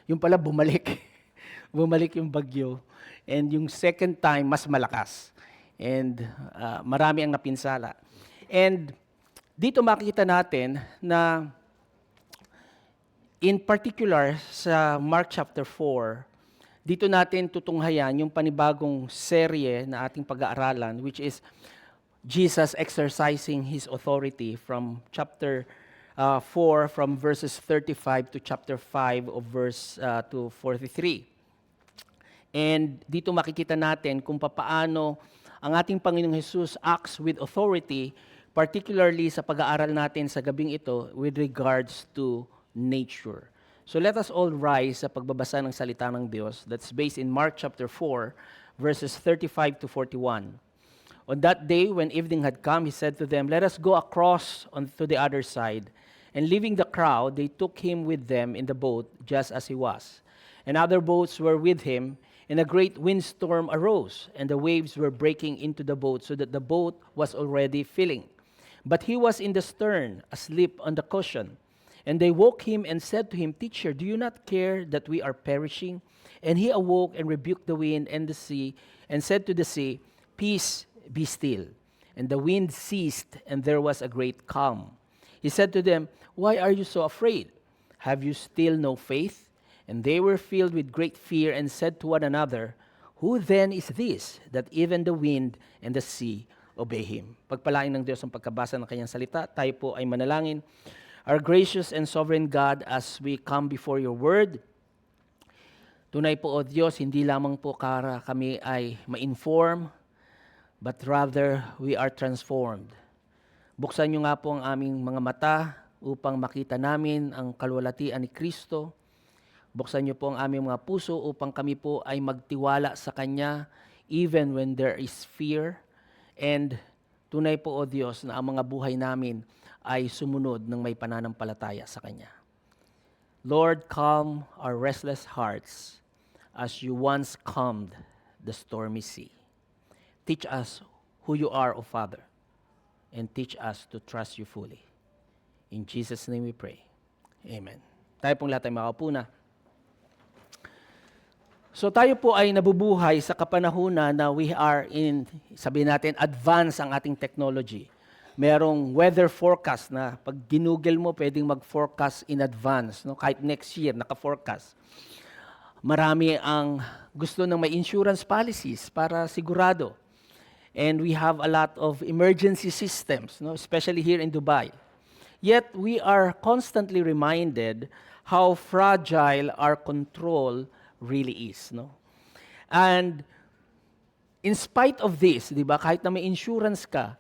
Yung pala bumalik. Bumalik yung bagyo. And yung second time, mas malakas. And marami ang napinsala. And dito makikita natin na in particular sa Mark chapter 4, dito natin tutunghayan yung panibagong serye na ating pag-aaralan, which is Jesus exercising His authority from chapter 4, from verses 35 to chapter 5 of verse to 43. And dito makikita natin kung papaano ang ating Panginoong Jesus acts with authority, particularly sa pag-aaral natin sa gabing ito with regards to nature. So let us all rise sa pagbabasa ng salita ng Diyos that's based in Mark chapter 4, verses 35 to 41. On that day, when evening had come, He said to them, "Let us go across to the other side." And leaving the crowd, they took Him with them in the boat, just as He was. And other boats were with Him, and a great windstorm arose, and the waves were breaking into the boat, so that the boat was already filling. But He was in the stern, asleep on the cushion. And they woke Him and said to Him, "Teacher, do you not care that we are perishing?" And He awoke and rebuked the wind and the sea, and said to the sea, "Peace, be still." And the wind ceased, and there was a great calm. He said to them, "Why are you so afraid? Have you still no faith?" And they were filled with great fear and said to one another, "Who then is this, that even the wind and the sea obey Him?" Pagpalain ng Diyos ang pagkabasa ng Kanyang salita. Tayo po ay manalangin. Our gracious and sovereign God, as we come before Your Word, tunay po, O Diyos, hindi lamang po kami ay ma-inform, but rather we are transformed. Buksan niyo nga po ang aming mga mata upang makita namin ang kalwalatian ni Kristo. Buksan niyo po ang aming mga puso upang kami po ay magtiwala sa Kanya even when there is fear. And tunay po, O Diyos, na ang mga buhay namin ay sumunod ng may pananampalataya sa Kanya. Lord, calm our restless hearts as You once calmed the stormy sea. Teach us who You are, O Father, and teach us to trust You fully. In Jesus' name we pray. Amen. Tayo pong lahat ay makaupo na. So tayo po ay nabubuhay sa kapanahunan na we are in, sabihin natin, advance ang ating technology. Merong weather forecast na pag ginugel mo, pwedeng mag-forecast in advance. No? Kahit next year, naka-forecast. Marami ang gusto ng may insurance policies para sigurado. And we have a lot of emergency systems, no? Especially here in Dubai. Yet we are constantly reminded how fragile our control really is. No? And in spite of this, di ba, kahit na may insurance ka,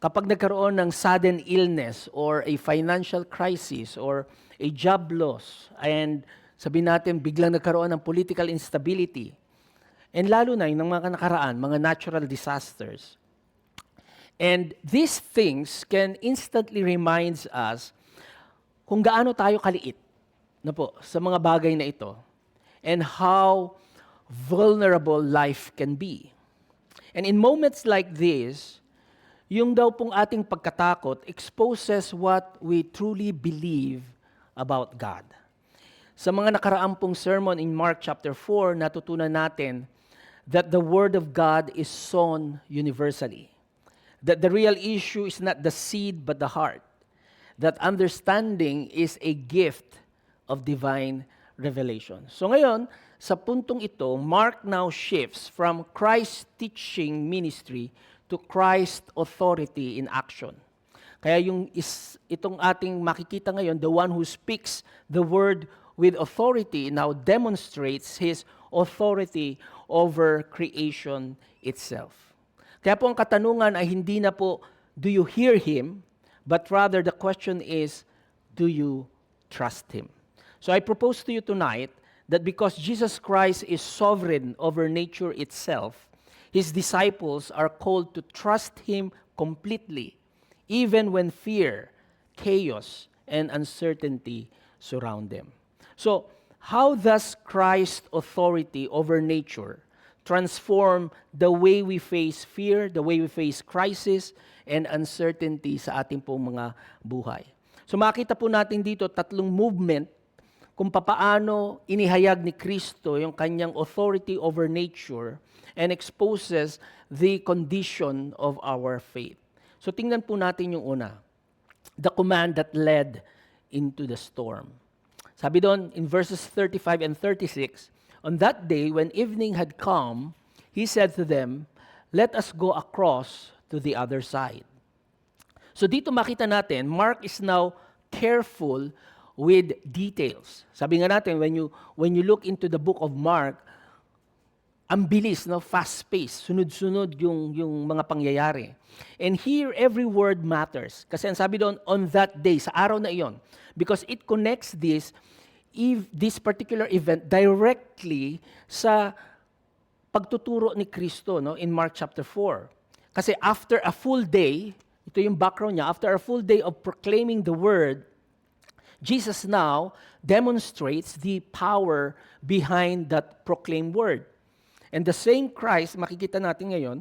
kapag nagkaroon ng sudden illness or a financial crisis or a job loss, and sabihin natin biglang nagkaroon ng political instability, and lalo na yung mga nakaraan, mga natural disasters. And these things can instantly remind us kung gaano tayo kaliit na po, sa mga bagay na ito and how vulnerable life can be. And in moments like this, yung daw pong ating pagkatakot exposes what we truly believe about God. Sa mga nakaraang pong sermon in Mark chapter 4, natutunan natin that the Word of God is sown universally. That the real issue is not the seed but the heart. That understanding is a gift of divine revelation. So ngayon, sa puntong ito, Mark now shifts from Christ's teaching ministry to Christ's authority in action. Kaya itong ating makikita ngayon, the one who speaks the word with authority now demonstrates His authority over creation itself. Kaya po ang katanungan ay hindi na po, do you hear Him? But rather the question is, do you trust Him? So I propose to you tonight that because Jesus Christ is sovereign over nature itself, His disciples are called to trust Him completely, even when fear, chaos, and uncertainty surround them. So, how does Christ's authority over nature transform the way we face fear, the way we face crisis, and uncertainty sa ating pong mga buhay? So makita po natin dito tatlong movement kung papaano inihayag ni Kristo yung kanyang authority over nature and exposes the condition of our faith. So tingnan po natin yung una, the command that led into the storm. Sabi doon in verses 35 and 36, on that day when evening had come, he said to them, let us go across to the other side. So dito makita natin, Mark is now careful with details. Sabi nga natin, when you look into the book of Mark, ang bilis, no? Fast-paced, sunod-sunod yung mga pangyayari. And here, every word matters. Kasi ang sabi doon, on that day, sa araw na iyon, because it connects this particular event directly sa pagtuturo ni Kristo, no? In Mark chapter 4. Kasi after a full day, ito yung background niya, after a full day of proclaiming the word, Jesus now demonstrates the power behind that proclaimed word. And the same Christ, makikita natin ngayon,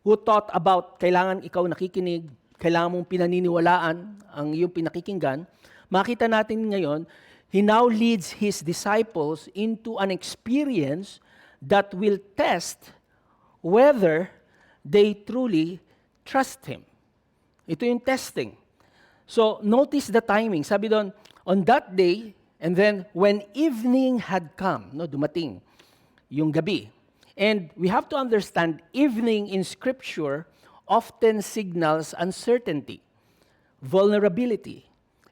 who taught about kailangan ikaw nakikinig, kailangan mong pinaniniwalaan ang iyong pinakikinggan, makita natin ngayon, he now leads his disciples into an experience that will test whether they truly trust him. Ito yung testing. So, notice the timing. Sabi doon, on that day, and then when evening had come, no, dumating yung gabi. And we have to understand, evening in Scripture often signals uncertainty, vulnerability,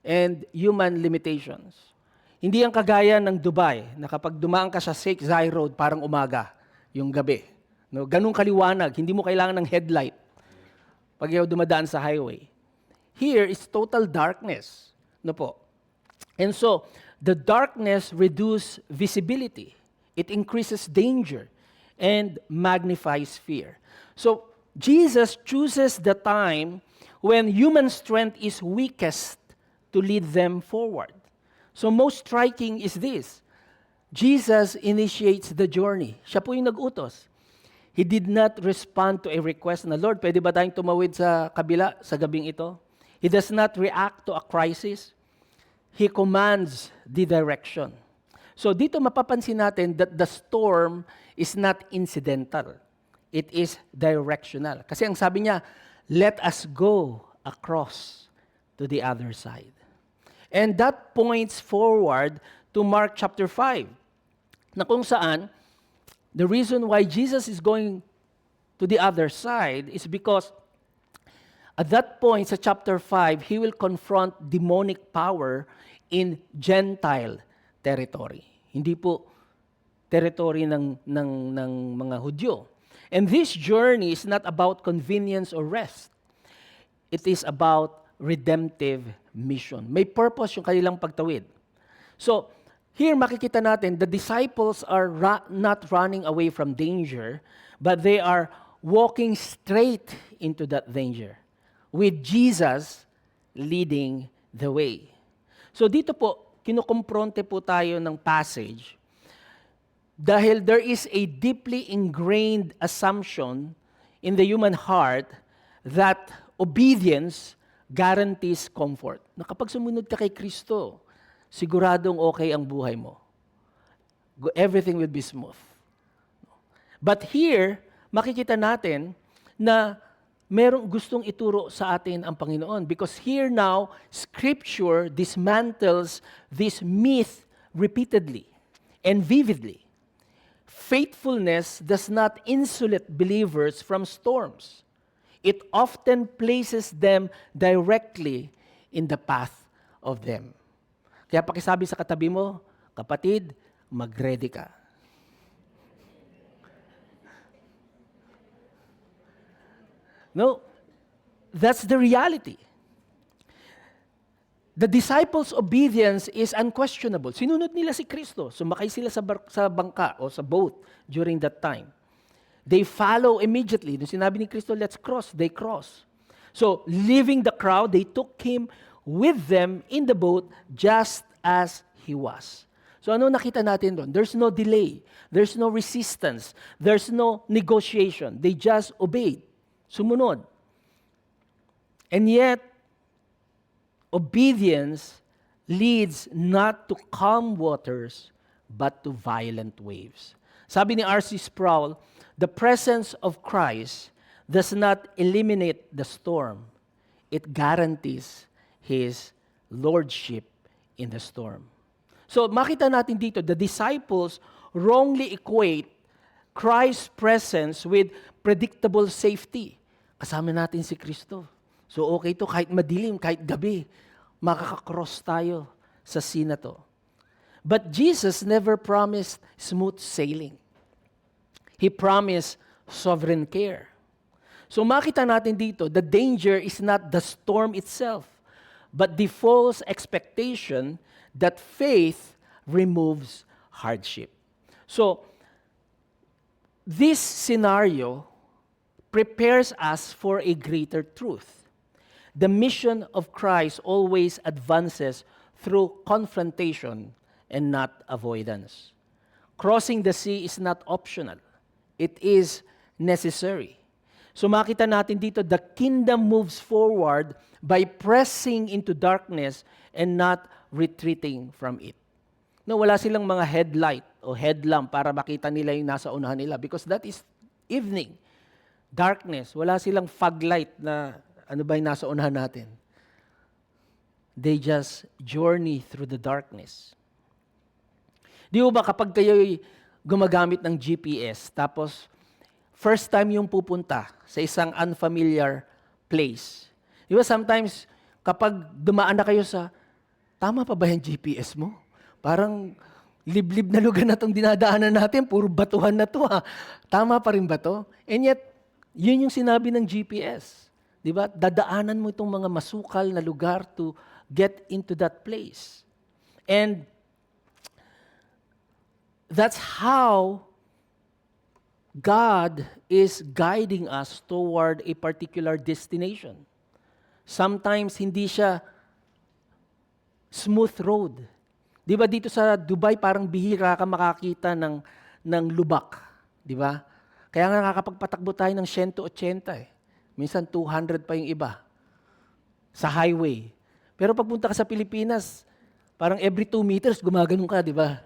and human limitations. Hindi ang kagaya ng Dubai, na kapag dumaan ka sa Sheikh Zayed Road, parang umaga, yung gabi. No, ganun kaliwanag, hindi mo kailangan ng headlight pag ikaw dumadaan sa highway. Here is total darkness. No po. And so, the darkness reduces visibility. It increases danger and magnifies fear. So, Jesus chooses the time when human strength is weakest to lead them forward. So, most striking is this. Jesus initiates the journey. Siya po yung nag-utos. He did not respond to a request na, Lord, pwede ba tayong tumawid sa kabila sa gabing ito? He does not react to a crisis. He commands the direction. So dito mapapansin natin that the storm is not incidental. It is directional. Kasi ang sabi niya, let us go across to the other side. And that points forward to Mark chapter 5, na kung saan, the reason why Jesus is going to the other side is because at that point sa chapter 5, he will confront demonic power in Gentile territory. Hindi po territory ng mga Hudyo. And this journey is not about convenience or rest. It is about redemptive mission. May purpose yung kanilang pagtawid. So, here makikita natin, the disciples are not running away from danger, but they are walking straight into that danger, with Jesus leading the way. So dito po, kinukompronte po tayo ng passage dahil there is a deeply ingrained assumption in the human heart that obedience guarantees comfort. Na kapag sumunod ka kay Kristo, siguradong okay ang buhay mo. Everything will be smooth. But here, makikita natin na merong gustong ituro sa atin ang Panginoon. Because here now, Scripture dismantles this myth repeatedly and vividly. Faithfulness does not insulate believers from storms. It often places them directly in the path of them. Kaya pakisabi sa katabi mo, kapatid, mag-ready ka. No, that's the reality. The disciples' obedience is unquestionable. Sinunod nila si Kristo. Sumakay sila sa bangka o sa boat during that time. They follow immediately. Nung sinabi ni Kristo, let's cross, they cross. So, leaving the crowd, they took him with them in the boat just as he was. So ano nakita natin doon? There's no delay. There's no resistance. There's no negotiation. They just obeyed. Sumunod. And yet, obedience leads not to calm waters, but to violent waves. Sabi ni R.C. Sproul, the presence of Christ does not eliminate the storm. It guarantees His lordship in the storm. So makita natin dito, the disciples wrongly equate Christ's presence with predictable safety. Kasama natin si Kristo. So okay to, kahit madilim, kahit gabi, makakakross tayo sa sea na to. But Jesus never promised smooth sailing. He promised sovereign care. So makita natin dito, the danger is not the storm itself, but the false expectation that faith removes hardship. So, this scenario prepares us for a greater truth. The mission of Christ always advances through confrontation and not avoidance. Crossing the sea is not optional. It is necessary. So makita natin dito, the kingdom moves forward by pressing into darkness and not retreating from it. No, wala silang mga headlight o headlamp para makita nila yung nasa unahan nila because that is evening. Darkness. Wala silang fog light na ano ba yung nasa unahan natin. They just journey through the darkness. Di ba kapag kayo'y gumagamit ng GPS, tapos first time yung pupunta sa isang unfamiliar place. Di ba sometimes kapag dumaan na kayo sa, tama pa ba yung GPS mo? Parang liblib na lugar na itong dinadaanan natin, puro batuhan na to ha. Tama pa rin ba to? And yet, yun yung sinabi ng GPS. Di ba? Dadaanan mo itong mga masukal na lugar to get into that place. And that's how God is guiding us toward a particular destination. Sometimes hindi siya smooth road. Di ba dito sa Dubai parang bihira ka makakita ng lubak, di ba? Kaya nga nakakapagpatakbo tayo ng 180 eh. Minsan 200 pa yung iba sa highway. Pero pagpunta ka sa Pilipinas, parang every 2 meters gumaganon ka, di ba?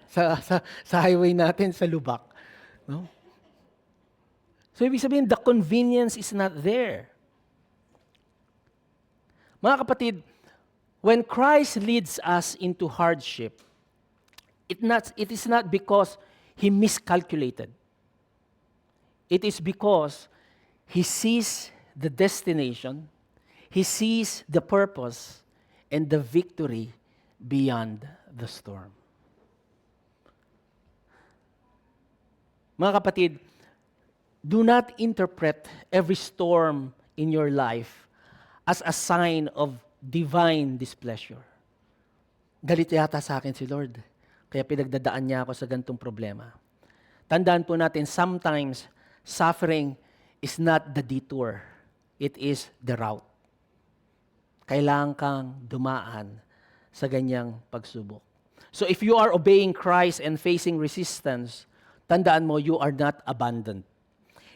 Sa highway natin sa lubak, no? So ibig sabihin the convenience is not there. Mga kapatid, when Christ leads us into hardship, it is not because He miscalculated. It is because He sees the destination, He sees the purpose, and the victory beyond the storm. Mga kapatid, do not interpret every storm in your life as a sign of divine displeasure. Galit yata sa akin si Lord, kaya pinagdadaan niya ako sa gantong problema. Tandaan po natin, sometimes suffering is not the detour, it is the route. Kailangan kang dumaan sa ganyang pagsubok. So if you are obeying Christ and facing resistance, tandaan mo, you are not abandoned.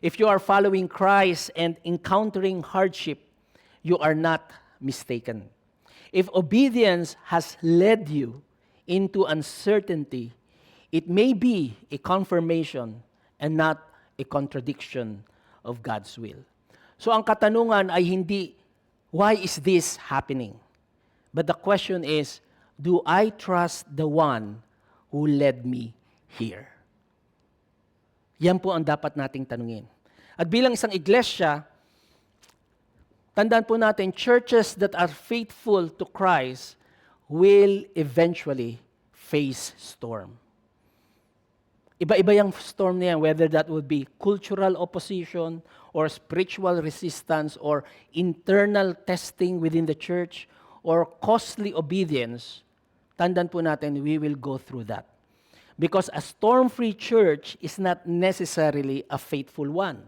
If you are following Christ and encountering hardship, you are not mistaken. If obedience has led you into uncertainty, it may be a confirmation and not a contradiction of God's will. So ang katanungan ay hindi, why is this happening? But the question is, do I trust the one who led me here? Yan po ang dapat nating tanungin. At bilang isang iglesia, tandaan po natin, churches that are faithful to Christ will eventually face storm. Iba-iba yung storm niya, whether that would be cultural opposition or spiritual resistance or internal testing within the church or costly obedience, tandaan po natin, we will go through that. Because a storm-free church is not necessarily a faithful one.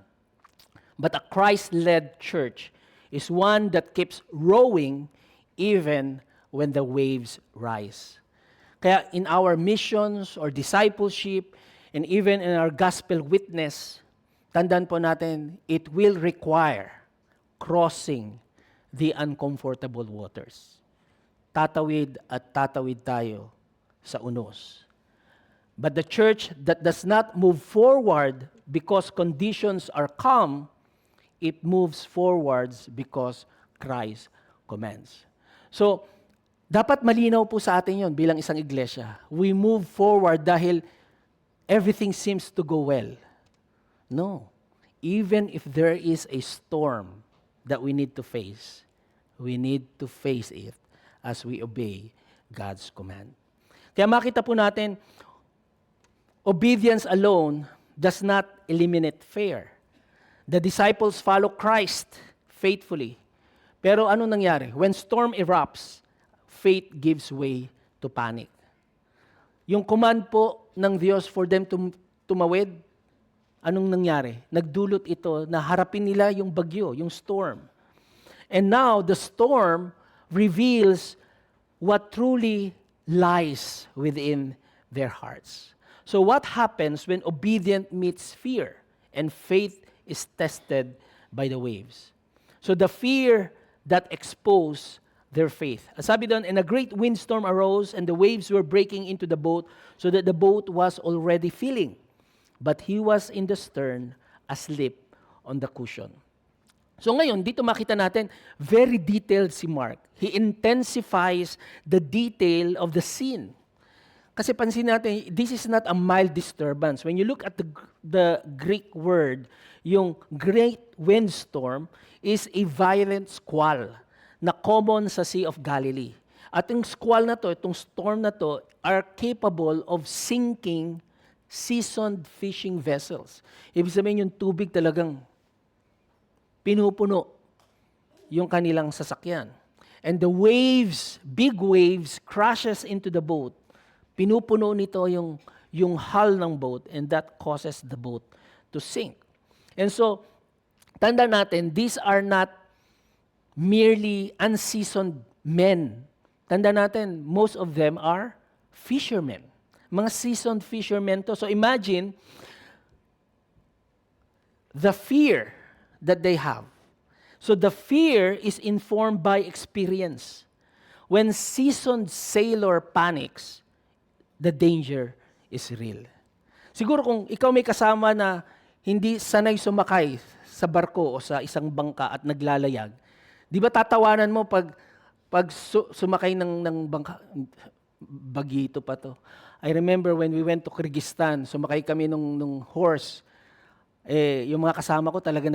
But a Christ-led church is one that keeps rowing even when the waves rise. Kaya in our missions or discipleship and even in our gospel witness, tandaan po natin, it will require crossing the uncomfortable waters. tatawid at tatawid tayo sa unos. But the church that does not move forward because conditions are calm, it moves forwards because Christ commands. So, dapat malinaw po sa atin yon bilang isang iglesia. We move forward dahil everything seems to go well. No. Even if there is a storm that we need to face, we need to face it as we obey God's command. Kaya makita po natin, obedience alone does not eliminate fear. The disciples follow Christ faithfully. Pero ano nangyari? When storm erupts, faith gives way to panic. Yung command po ng Diyos for them to tumawid, anong nangyari? Nagdulot ito na harapin nila yung bagyo, yung storm. And now, the storm reveals what truly lies within their hearts. So what happens when obedience meets fear and faith is tested by the waves? So the fear that exposed their faith. Sabi doon, and a great windstorm arose and the waves were breaking into the boat so that the boat was already filling. But he was in the stern, asleep on the cushion. So ngayon, dito makita natin, very detailed si Mark. He intensifies the detail of the scene. Kasi pansin natin, this is not a mild disturbance. When you look at the Greek word, yung great windstorm is a violent squall na common sa Sea of Galilee. At yung squall na to, itong storm na to, are capable of sinking seasoned fishing vessels. Ibig sabihin yung tubig talagang pinupuno yung kanilang sasakyan. And the waves, big waves, crashes into the boat. Pinupuno nito yung hull ng boat and that causes the boat to sink. And so, tanda natin, these are not merely unseasoned men. Tanda natin, most of them are fishermen. Mga seasoned fishermen to. So imagine the fear that they have. So the fear is informed by experience. When seasoned sailor panics, the danger is real. Siguro kung ikaw may kasama na hindi sanay sumakay sa barko o sa isang bangka at naglalayag, di ba tatawanan mo pag sumakay ng bangka? Bagito pa to. I remember when we went to Kyrgyzstan, sumakay kami nung horse. Yung mga kasama ko talaga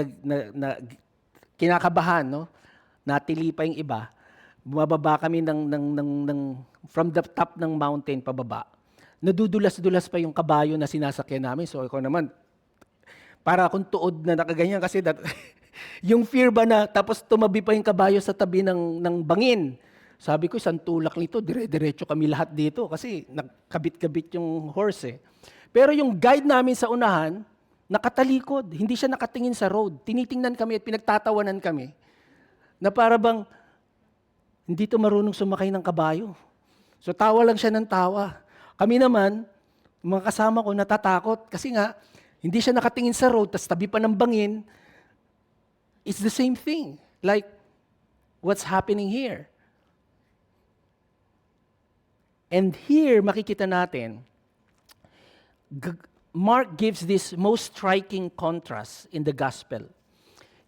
kinakabahan, no? Natili pa yung iba. Bumababa kami from the top ng mountain pababa. Nadudulas-dulas pa yung kabayo na sinasakyan namin. So ako naman, para akong tuod na nakaganyan kasi yung fear ba na tapos tumabi pa yung kabayo sa tabi ng bangin. Sabi ko, isang tulak nito, dire-diretso kami lahat dito kasi nagkabit-kabit yung horse eh. Pero yung guide namin sa unahan, nakatalikod, hindi siya nakatingin sa road. Tinitingnan kami at pinagtatawanan kami na para bang hindi to marunong sumakay ng kabayo. So tawa lang siya ng tawa. Kami naman, mga kasama ko natatakot kasi nga, hindi siya nakatingin sa road, tas tabi pa ng bangin. It's the same thing. Like, what's happening here? And here, makikita natin, Mark gives this most striking contrast in the gospel.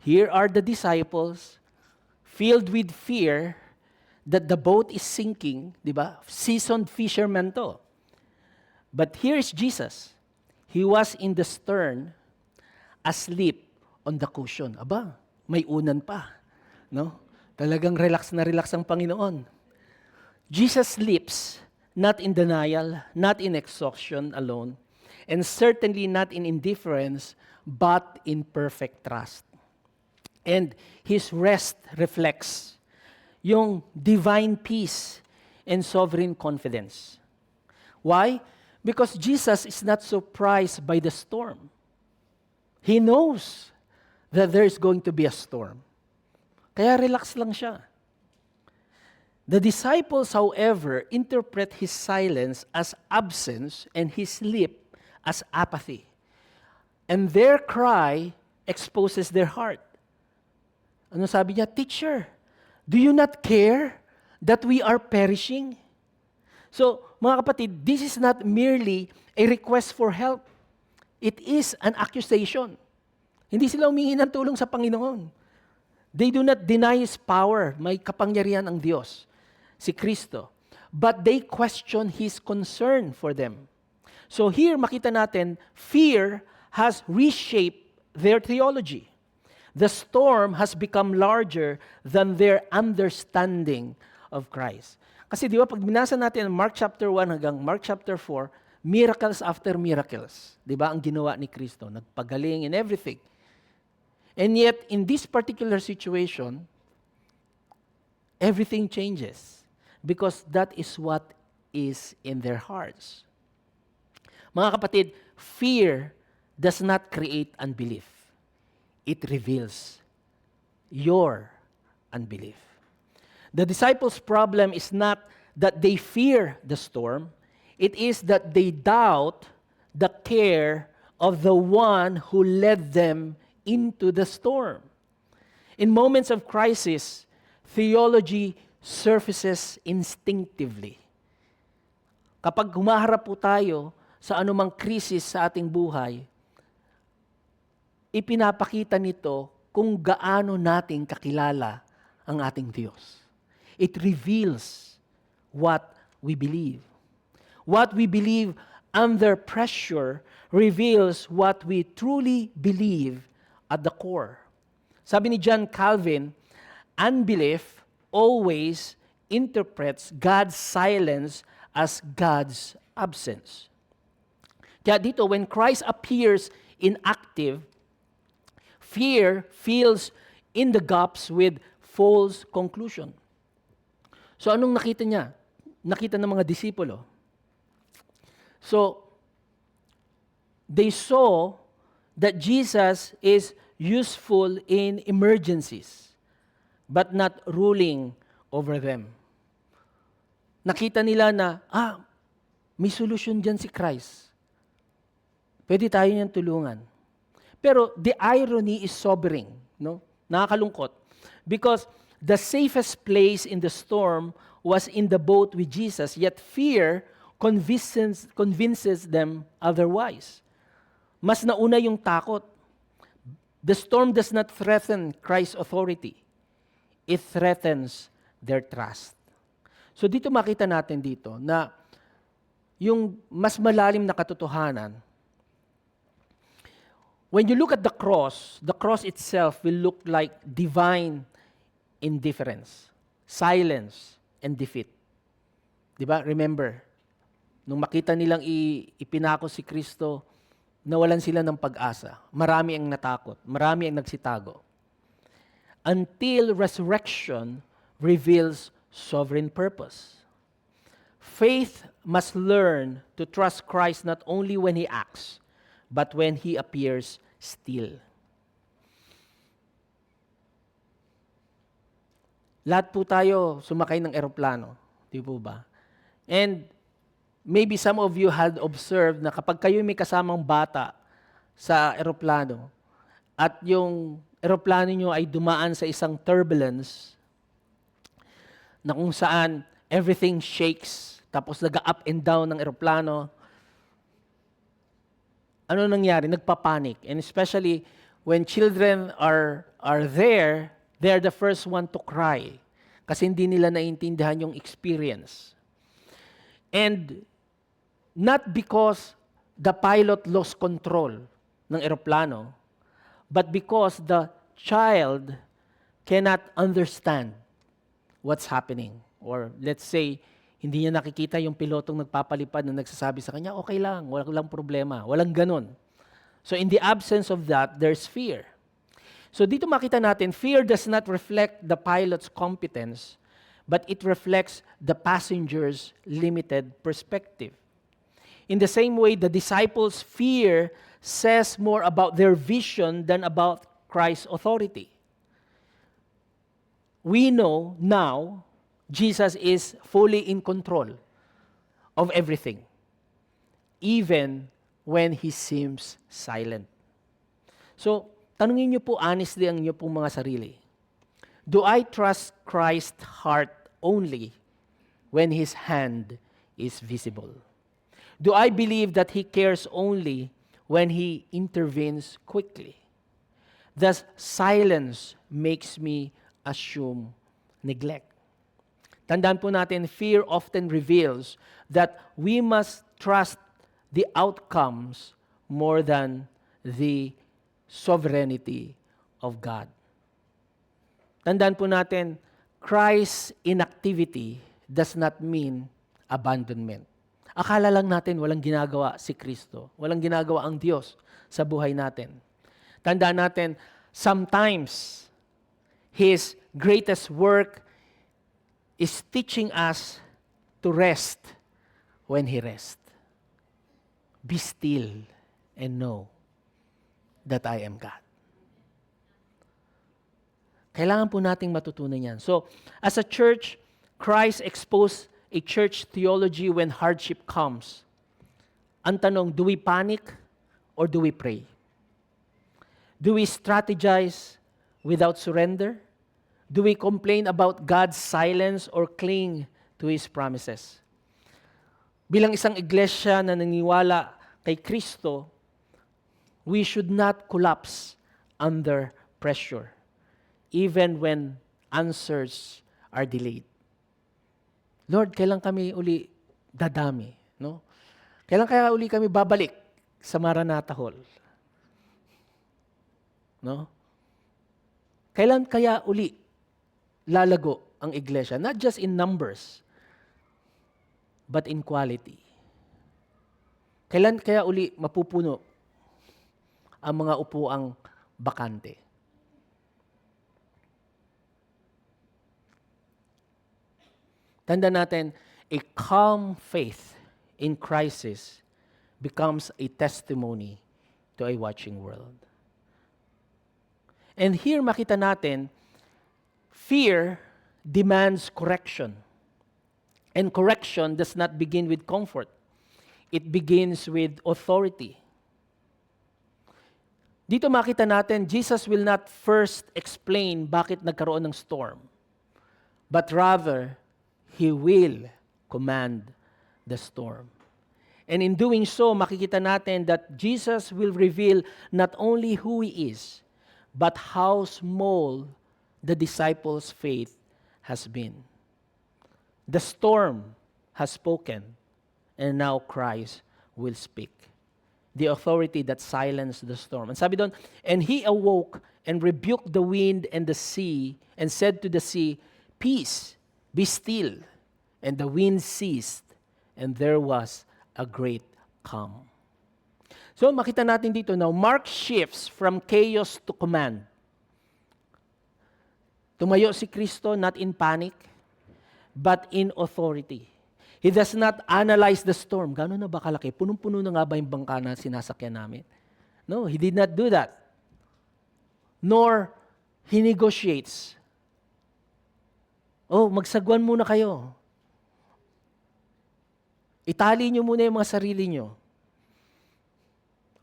Here are the disciples filled with fear that the boat is sinking, di ba? Seasoned fishermen to. But here is Jesus. He was in the stern, asleep on the cushion. Aba, may unan pa. No? Talagang relax na relax ang Panginoon. Jesus sleeps, not in denial, not in exhaustion alone, and certainly not in indifference, but in perfect trust. And his rest reflects yung divine peace and sovereign confidence. Why? Because Jesus is not surprised by the storm. He knows that there is going to be a storm. Kaya relax lang siya. The disciples, however, interpret his silence as absence and his sleep as apathy. And their cry exposes their heart. Ano sabi niya? Teacher, do you not care that we are perishing? So, mga kapatid, this is not merely a request for help. It is an accusation. Hindi sila humingi ng tulong sa Panginoon. They do not deny His power. May kapangyarihan ang Diyos, si Kristo. But they question His concern for them. So here, makita natin, fear has reshaped their theology. The storm has become larger than their understanding of Christ. Kasi di ba, pag binasa natin Mark chapter 1 hanggang Mark chapter 4, miracles after miracles. Di ba, ang ginawa ni Kristo, nagpagaling and everything. And yet, in this particular situation, everything changes because that is what is in their hearts. Mga kapatid, fear does not create unbelief. It reveals your unbelief. The disciples' problem is not that they fear the storm. It is that they doubt the care of the one who led them into the storm. In moments of crisis, theology surfaces instinctively. Kapag humaharap po tayo sa anumang krisis sa ating buhay, ipinapakita nito kung gaano nating kakilala ang ating Diyos. It reveals what we believe. What we believe under pressure reveals what we truly believe at the core. Sabi ni John Calvin, unbelief always interprets God's silence as God's absence. Kaya dito, when Christ appears inactive, fear fills in the gaps with false conclusion. So anong nakita niya? Nakita ng mga disipulo. So, they saw that Jesus is useful in emergencies, but not ruling over them. Nakita nila na, may solusyon dyan si Christ. Pwede tayo niyang tulungan. Pero the irony is sobering, no? Nakakalungkot. Because the safest place in the storm was in the boat with Jesus, yet fear convinces them otherwise. Mas nauna yung takot. The storm does not threaten Christ's authority. It threatens their trust. So dito makita natin dito na yung mas malalim na katotohanan. When you look at the cross itself will look like divine indifference, silence, and defeat. Di ba? Remember, nung makita nilang ipinako si Kristo, nawalan sila ng pag-asa. Marami ang natakot. Marami ang nagsitago. Until resurrection reveals sovereign purpose. Faith must learn to trust Christ not only when He acts, but when He appears still. Lahat po tayo sumakay ng eroplano. Di po ba? And maybe some of you had observed na kapag kayo may kasamang bata sa eroplano at yung eroplano nyo ay dumaan sa isang turbulence na kung saan everything shakes tapos nag-up and down ng eroplano, ano nangyari? Nagpapanik. And especially when children are there, they're the first one to cry kasi hindi nila naiintindihan yung experience. And not because the pilot lost control ng eroplano, but because the child cannot understand what's happening. Or let's say, hindi niya nakikita yung pilotong nagpapalipad na nagsasabi sa kanya, okay lang, walang problema, walang ganun. So in the absence of that, there's fear. So dito makita natin, fear does not reflect the pilot's competence, but it reflects the passenger's limited perspective. In the same way, the disciples' fear says more about their vision than about Christ's authority. We know now Jesus is fully in control of everything, even when He seems silent. So, tanungin niyo po honestly ang inyo pong mga sarili. Do I trust Christ's heart only when His hand is visible? Do I believe that He cares only when He intervenes quickly? Thus, silence makes me assume neglect. Tandaan po natin, fear often reveals that we must trust the outcomes more than the sovereignty of God. Tandaan po natin, Christ's inactivity does not mean abandonment. Akala lang natin walang ginagawa si Kristo, walang ginagawa ang Diyos sa buhay natin. Tandaan natin, sometimes His greatest work is teaching us to rest when He rests. Be still and know that I am God. Kailangan po nating matutunan yan. So, as a church, Christ exposed a church theology when hardship comes. Ang tanong, do we panic or do we pray? Do we strategize without surrender? Do we complain about God's silence or cling to His promises? Bilang isang iglesia na naniniwala kay Kristo, we should not collapse under pressure, even when answers are delayed. Lord, kailan kami uli dadami? No? Kailan kaya uli kami babalik sa Maranatha Hall? No? Kailan kaya uli lalago ang iglesia? Not just in numbers, but in quality. Kailan kaya uli mapupuno ang mga upuang bakante? Tanda natin, a calm faith in crisis becomes a testimony to a watching world. And here makita natin, fear demands correction. And correction does not begin with comfort. It begins with authority. Dito makita natin, Jesus will not first explain bakit nagkaroon ng storm, but rather, He will command the storm. And in doing so, makikita natin that Jesus will reveal not only who He is, but how small the disciples' faith has been. The storm has spoken, and now Christ will speak. The authority that silenced the storm. And sabi doon, and He awoke and rebuked the wind and the sea, and said to the sea, "Peace, be still." And the wind ceased, and there was a great calm. So makita natin dito now, Mark shifts from chaos to command. Tumayo si Kristo not in panic, but in authority. He does not analyze the storm. Gano'n na ba kalaki? Punong-puno na nga ba yung bangka na sinasakyan namin? No, He did not do that. Nor He negotiates. Oh, magsagwan muna kayo. Itali nyo muna yung mga sarili nyo.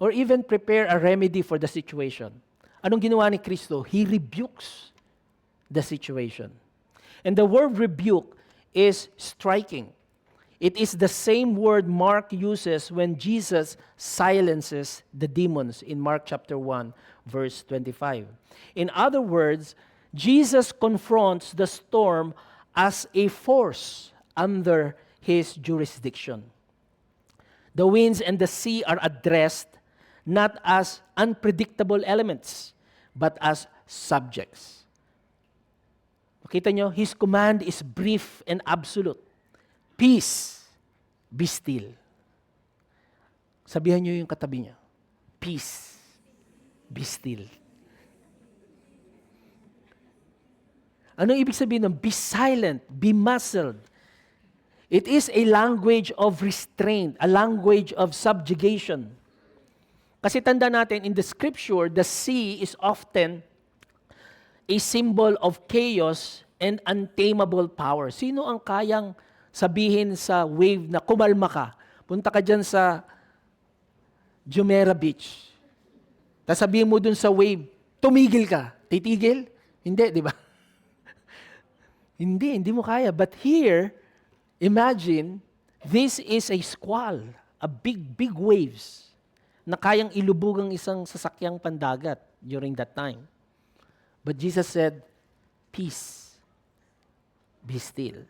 Or even prepare a remedy for the situation. Anong ginawa ni Kristo? He rebukes the situation. And the word rebuke is striking. It is the same word Mark uses when Jesus silences the demons in Mark chapter 1, verse 25. In other words, Jesus confronts the storm as a force under His jurisdiction. The winds and the sea are addressed not as unpredictable elements, but as subjects. Makita nyo, His command is brief and absolute. Peace, be still. Sabihan nyo yung katabi niya. Peace, be still. Anong ibig sabihin ng be silent, be muzzled? It is a language of restraint, a language of subjugation. Kasi tanda natin, in the scripture, the sea is often a symbol of chaos and untamable power. Sino ang kayang sabihin sa wave na kumalma ka? Punta ka dyan sa Jumeirah Beach. Tapos sabihin mo dun sa wave, tumigil ka. Titigil? Hindi, di ba? Hindi mo kaya. But here, imagine, this is a squall, a big waves na kayang ilubog ang isang sasakyang pandagat during that time. But Jesus said, peace, be still.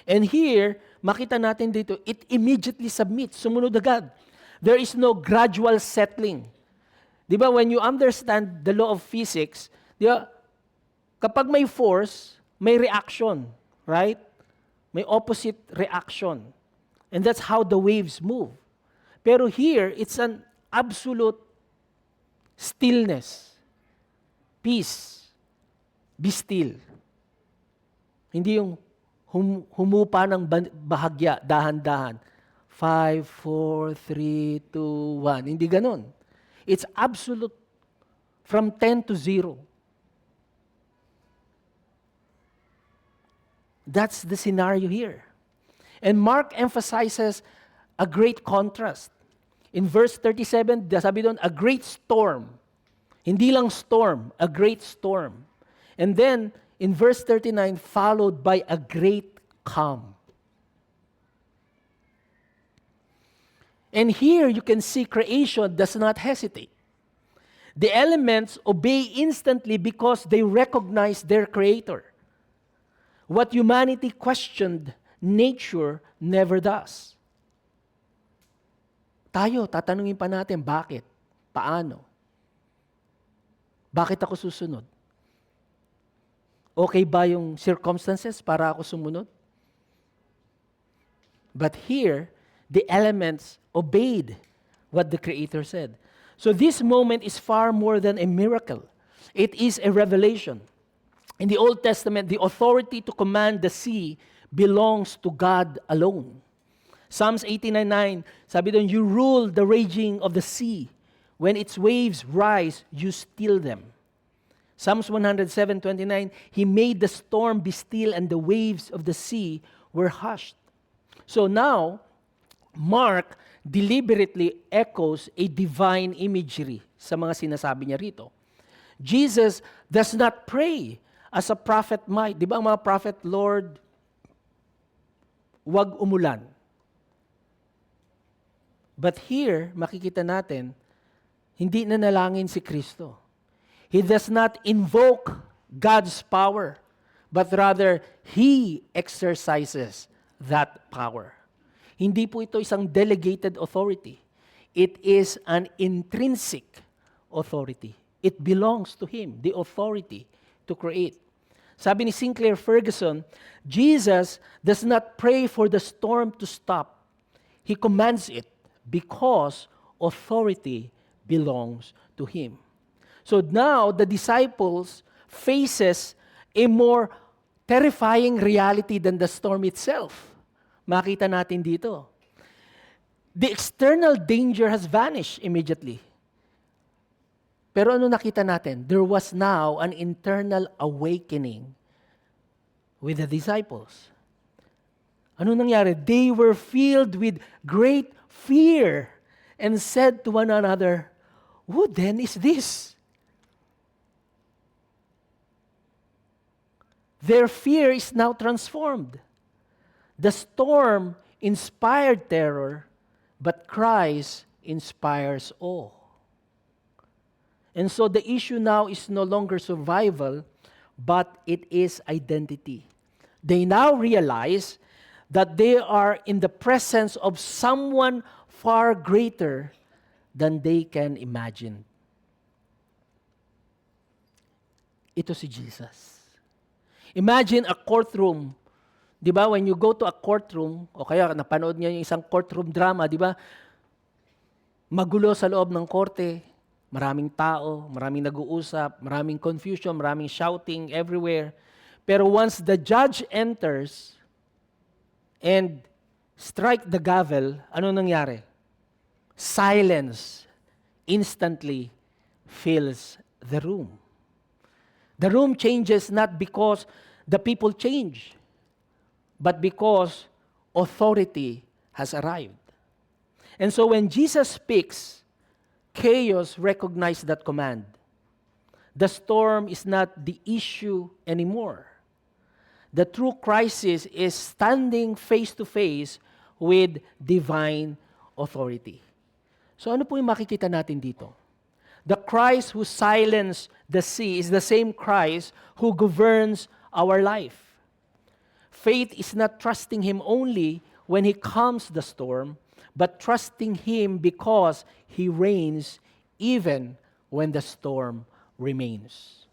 And here, makita natin dito, it immediately submits, sumunod agad. There is no gradual settling. Di ba, when you understand the law of physics, di ba, kapag may force, may reaction, right? May opposite reaction. And that's how the waves move. Pero here, it's an absolute stillness. Peace. Be still. Hindi yung humupa ng bahagya, dahan-dahan. 5, 4, 3, 2, 1. Hindi ganun. It's absolute. From 10 to 0. That's the scenario here. And Mark emphasizes a great contrast. In verse 37, sabi doon, a great storm. Hindi lang storm, a great storm. And then, in verse 39, followed by a great calm. And here you can see creation does not hesitate. The elements obey instantly because they recognize their creator. What humanity questioned, nature never does. Tayo, tatanungin pa natin, bakit? Paano? Bakit ako susunod? Okay ba yung circumstances para ako sumunod? But here, the elements obeyed what the Creator said. So this moment is far more than a miracle. It is a revelation. In the Old Testament, the authority to command the sea belongs to God alone. Psalms 89:9, sabi doon, you rule the raging of the sea. When its waves rise, you still them. Psalms 107:29, he made the storm be still and the waves of the sea were hushed. So now, Mark deliberately echoes a divine imagery sa mga sinasabi niya rito. Jesus does not pray as a prophet might. Di ba ang mga prophet, Lord, wag umulan. But here, makikita natin, hindi nanalangin si Kristo. He does not invoke God's power, but rather, He exercises that power. Hindi po ito isang delegated authority. It is an intrinsic authority. It belongs to Him, the authority to create. Sabi ni Sinclair Ferguson, Jesus does not pray for the storm to stop. He commands it because authority belongs to Him. So now the disciples faces a more terrifying reality than the storm itself. Makita natin dito. The external danger has vanished immediately. Pero ano nakita natin? There was now an internal awakening with the disciples. Ano nangyari? They were filled with great fear and said to one another, "Who then is this?" Their fear is now transformed. The storm inspired terror, but Christ inspires awe. And so the issue now is no longer survival, but it is identity. They now realize that they are in the presence of someone far greater than they can imagine. Ito si Jesus. Imagine a courtroom. Di ba, when you go to a courtroom, o kaya napanood niyo yung isang courtroom drama, di ba, magulo sa loob ng korte, maraming tao, maraming nag-uusap, maraming confusion, maraming shouting everywhere. Pero once the judge enters and strike the gavel, ano nangyari? Silence instantly fills the room. The room changes not because the people change, but because authority has arrived. And so when Jesus speaks, chaos recognizes that command. The storm is not the issue anymore. The true crisis is standing face to face with divine authority. So ano po yung makikita natin dito? The Christ who silenced the sea is the same Christ who governs our life. Faith is not trusting Him only when He calms the storm, but trusting Him because He reigns even when the storm remains.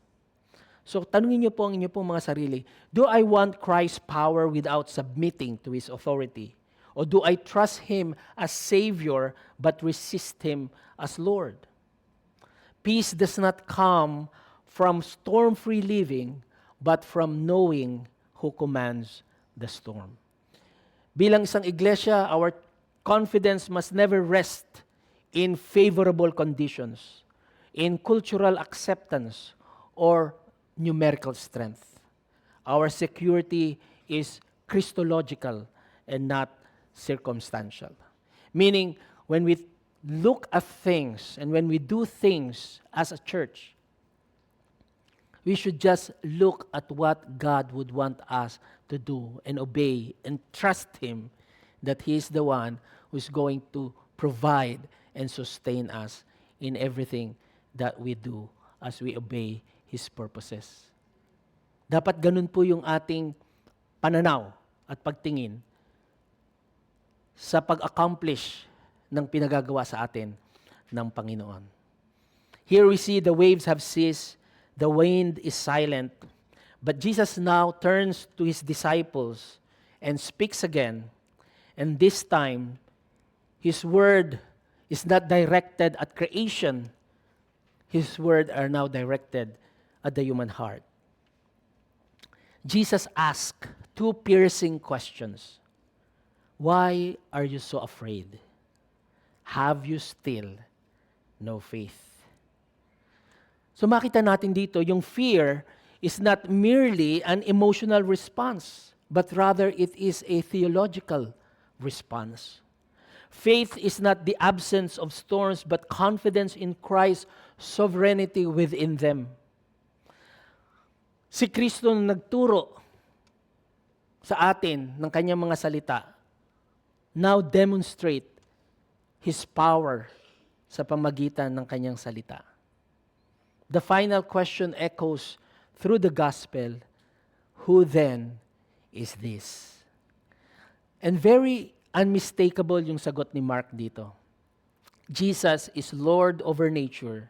So tanungin niyo po ang inyo pong mga sarili, do I want Christ's power without submitting to His authority? Or do I trust Him as Savior but resist Him as Lord? Peace does not come from storm-free living, but from knowing who commands the storm. Bilang isang iglesia, our confidence must never rest in favorable conditions, in cultural acceptance, or numerical strength. Our security is Christological and not circumstantial. Meaning, when we look at things and when we do things as a church, we should just look at what God would want us to do and obey and trust Him that He is the one who is going to provide and sustain us in everything that we do as we obey His purposes. Dapat ganun po yung ating pananaw at pagtingin sa pag-accomplish ng pinagagawa sa atin ng Panginoon. Here we see the waves have ceased, the wind is silent, but Jesus now turns to His disciples and speaks again, and this time, His word is not directed at creation. His word are now directed at the human heart. Jesus asked two piercing questions. Why are you so afraid? Have you still no faith? So makita natin dito, yung fear is not merely an emotional response, but rather it is a theological response. Faith is not the absence of storms, but confidence in Christ's sovereignty within them. Si Kristo na nagturo sa atin ng kanyang mga salita, now demonstrate His power sa pamagitan ng kanyang salita. The final question echoes through the gospel, who then is this? And very unmistakable yung sagot ni Mark dito. Jesus is Lord over nature,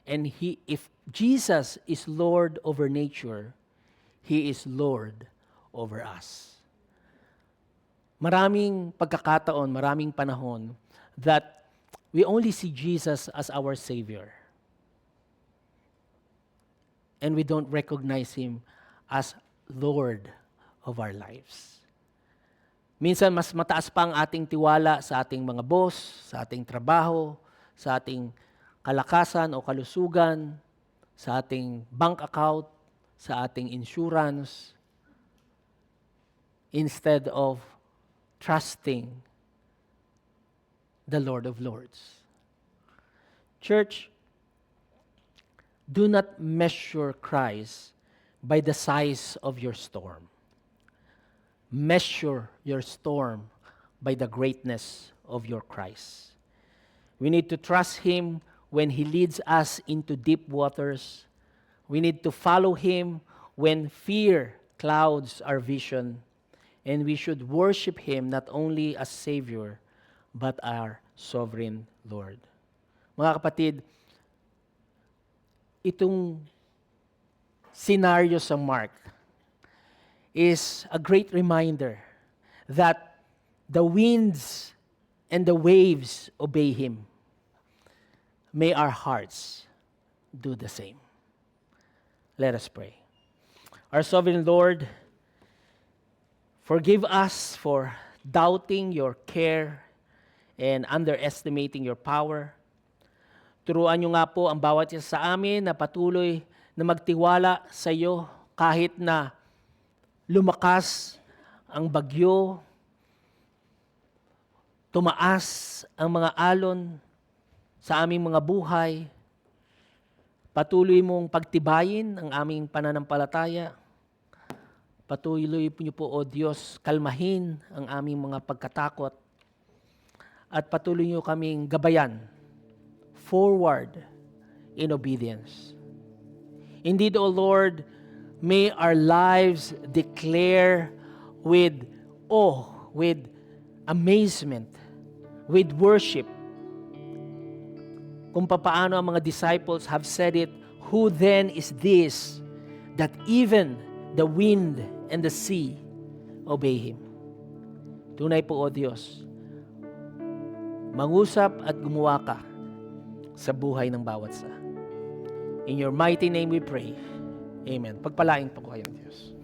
and if Jesus is Lord over nature, He is Lord over us. Maraming pagkakataon, maraming panahon that we only see Jesus as our Savior. And we don't recognize Him as Lord of our lives. Minsan, mas mataas pa ang ating tiwala sa ating mga boss, sa ating trabaho, sa ating kalakasan o kalusugan, sa ating bank account, sa ating insurance, instead of trusting the Lord of Lords. Church, do not measure Christ by the size of your storm. Measure your storm by the greatness of your Christ. We need to trust Him when He leads us into deep waters. We need to follow Him when fear clouds our vision. And we should worship Him not only as Savior, but our sovereign Lord. Mga kapatid, itong scenario sa Mark is a great reminder that the winds and the waves obey Him. May our hearts do the same. Let us pray. Our sovereign Lord, forgive us for doubting your care and underestimating your power. Turuan niyo nga po ang bawat isa sa amin na patuloy na magtiwala sa iyo kahit na lumakas ang bagyo, tumaas ang mga alon sa aming mga buhay. Patuloy mong pagtibayin ang aming pananampalataya. Patuloy niyo po, O Diyos, kalmahin ang aming mga pagkatakot. At patuloy niyo kaming gabayan forward in obedience. Indeed, O Lord, may our lives declare with awe, with amazement, with worship, kung papaano ang mga disciples have said it, who then is this that even the wind and the sea obey Him? Tunay po, O Diyos, mangusap at gumawa ka sa buhay ng bawat isa. In your mighty name we pray. Amen. Pagpalain po kayo, Diyos.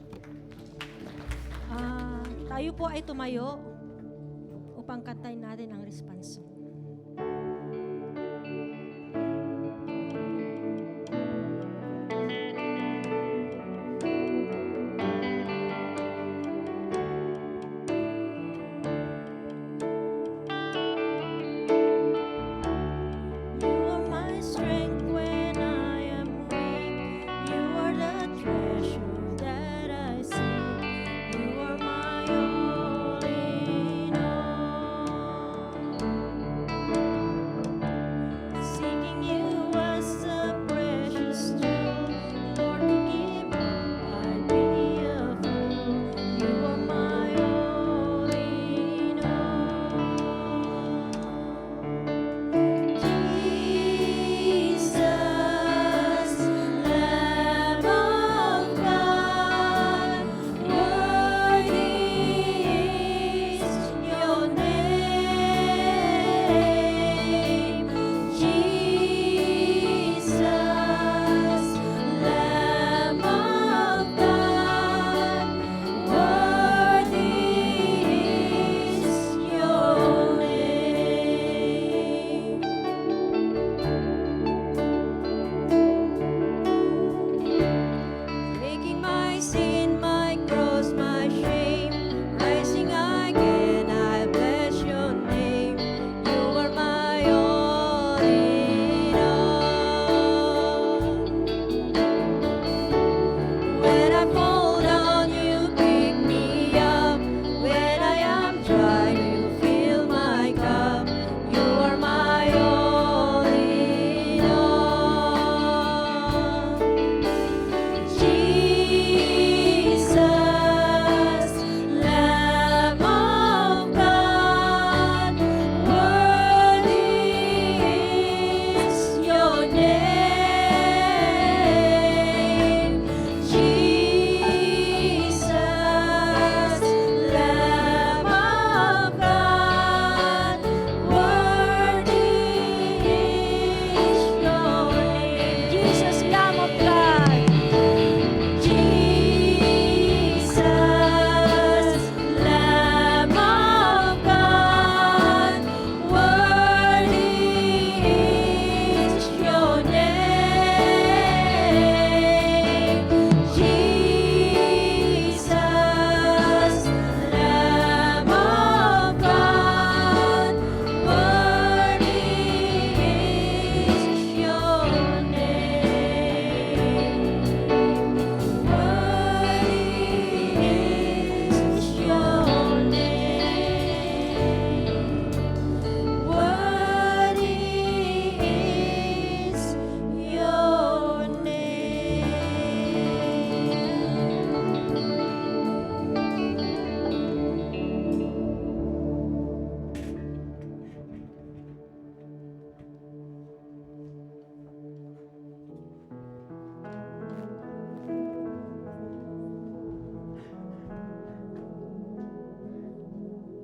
Tayo po ay tumayo upang kantayin natin ang response.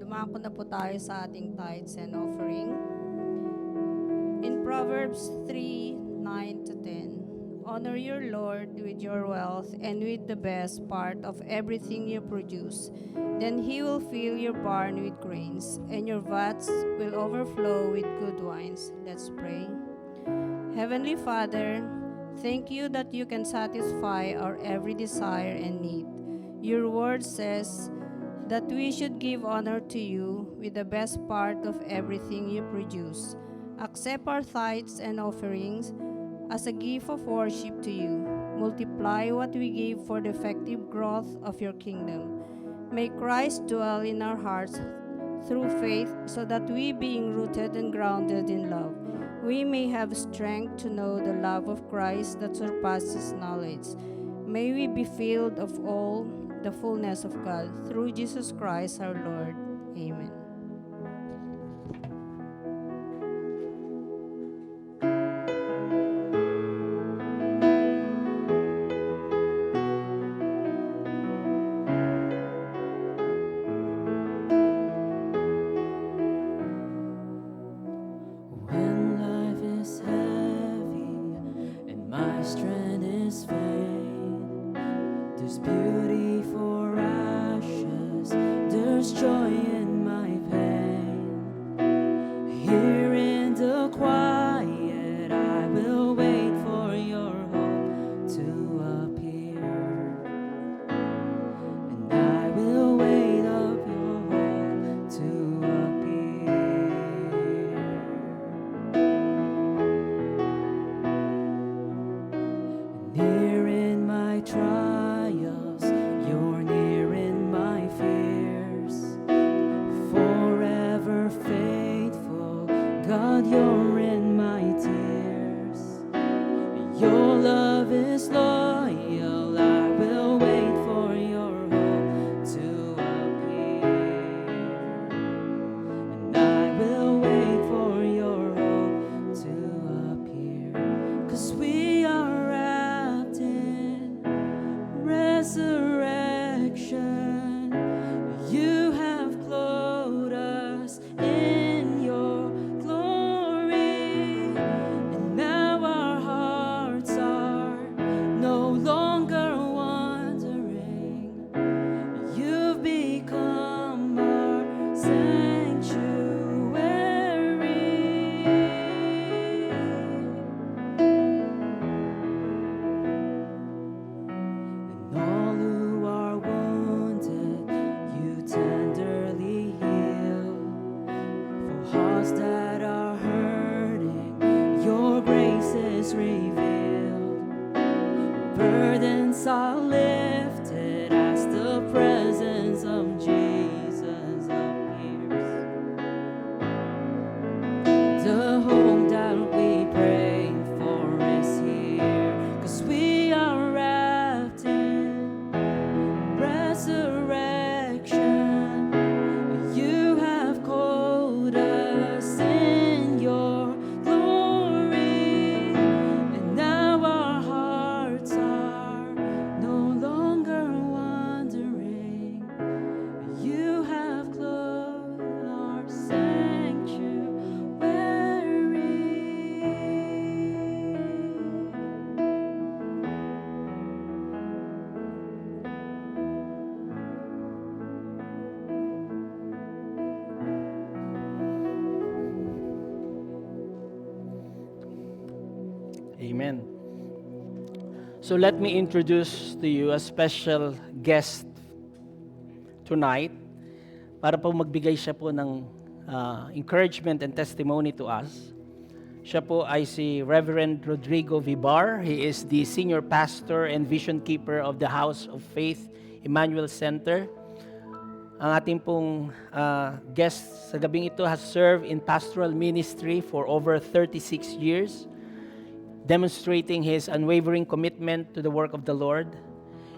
Dumako na po tayo sa ating tithes and offering. In Proverbs 3:9 to 10, honor your Lord with your wealth and with the best part of everything you produce. Then He will fill your barn with grains, and your vats will overflow with good wines. Let's pray. Heavenly Father, thank you that you can satisfy our every desire and need. Your word says that we should give honor to you with the best part of everything you produce. Accept our tithes and offerings as a gift of worship to you. Multiply what we give for the effective growth of your kingdom. May Christ dwell in our hearts through faith, so that we, being rooted and grounded in love, we may have strength to know the love of Christ that surpasses knowledge. May we be filled of all the fullness of God through Jesus Christ our Lord. Amen. When life is heavy and my strength is faint, there's beauty for ashes, there's joy in my pain. Here in the quiet, I will wait for your hope to appear, and I will wait up your hope to appear. Near in my trials, you're near in my fears. Forever faithful, God, you're in my tears. Your love is loyal, I will wait for your hope to appear. And I will wait for your hope to appear. 'Cause we are wrapped in resurrection. You have clothed us in your glory. And now our hearts are no longer wandering. You've become our sanctuary. And all who are wounded, you tenderly heal. For hearts that are hurting, your grace is revealed. Burdens are lifted as the presence of Jesus appears. The hope that we pray for is here, 'cause we are wrapped in resurrection. You have called us in your glory, and now our hearts are no longer wandering. You have clothed our Amen. So let me introduce to you a special guest tonight para po magbigay siya po ng encouragement and testimony to us. Siya po ay si Reverend Rodrigo Vibar. He is the senior pastor and vision keeper of the House of Faith Emmanuel Center. Ang ating pong guest sa gabing ito has served in pastoral ministry for over 36 years, demonstrating his unwavering commitment to the work of the Lord.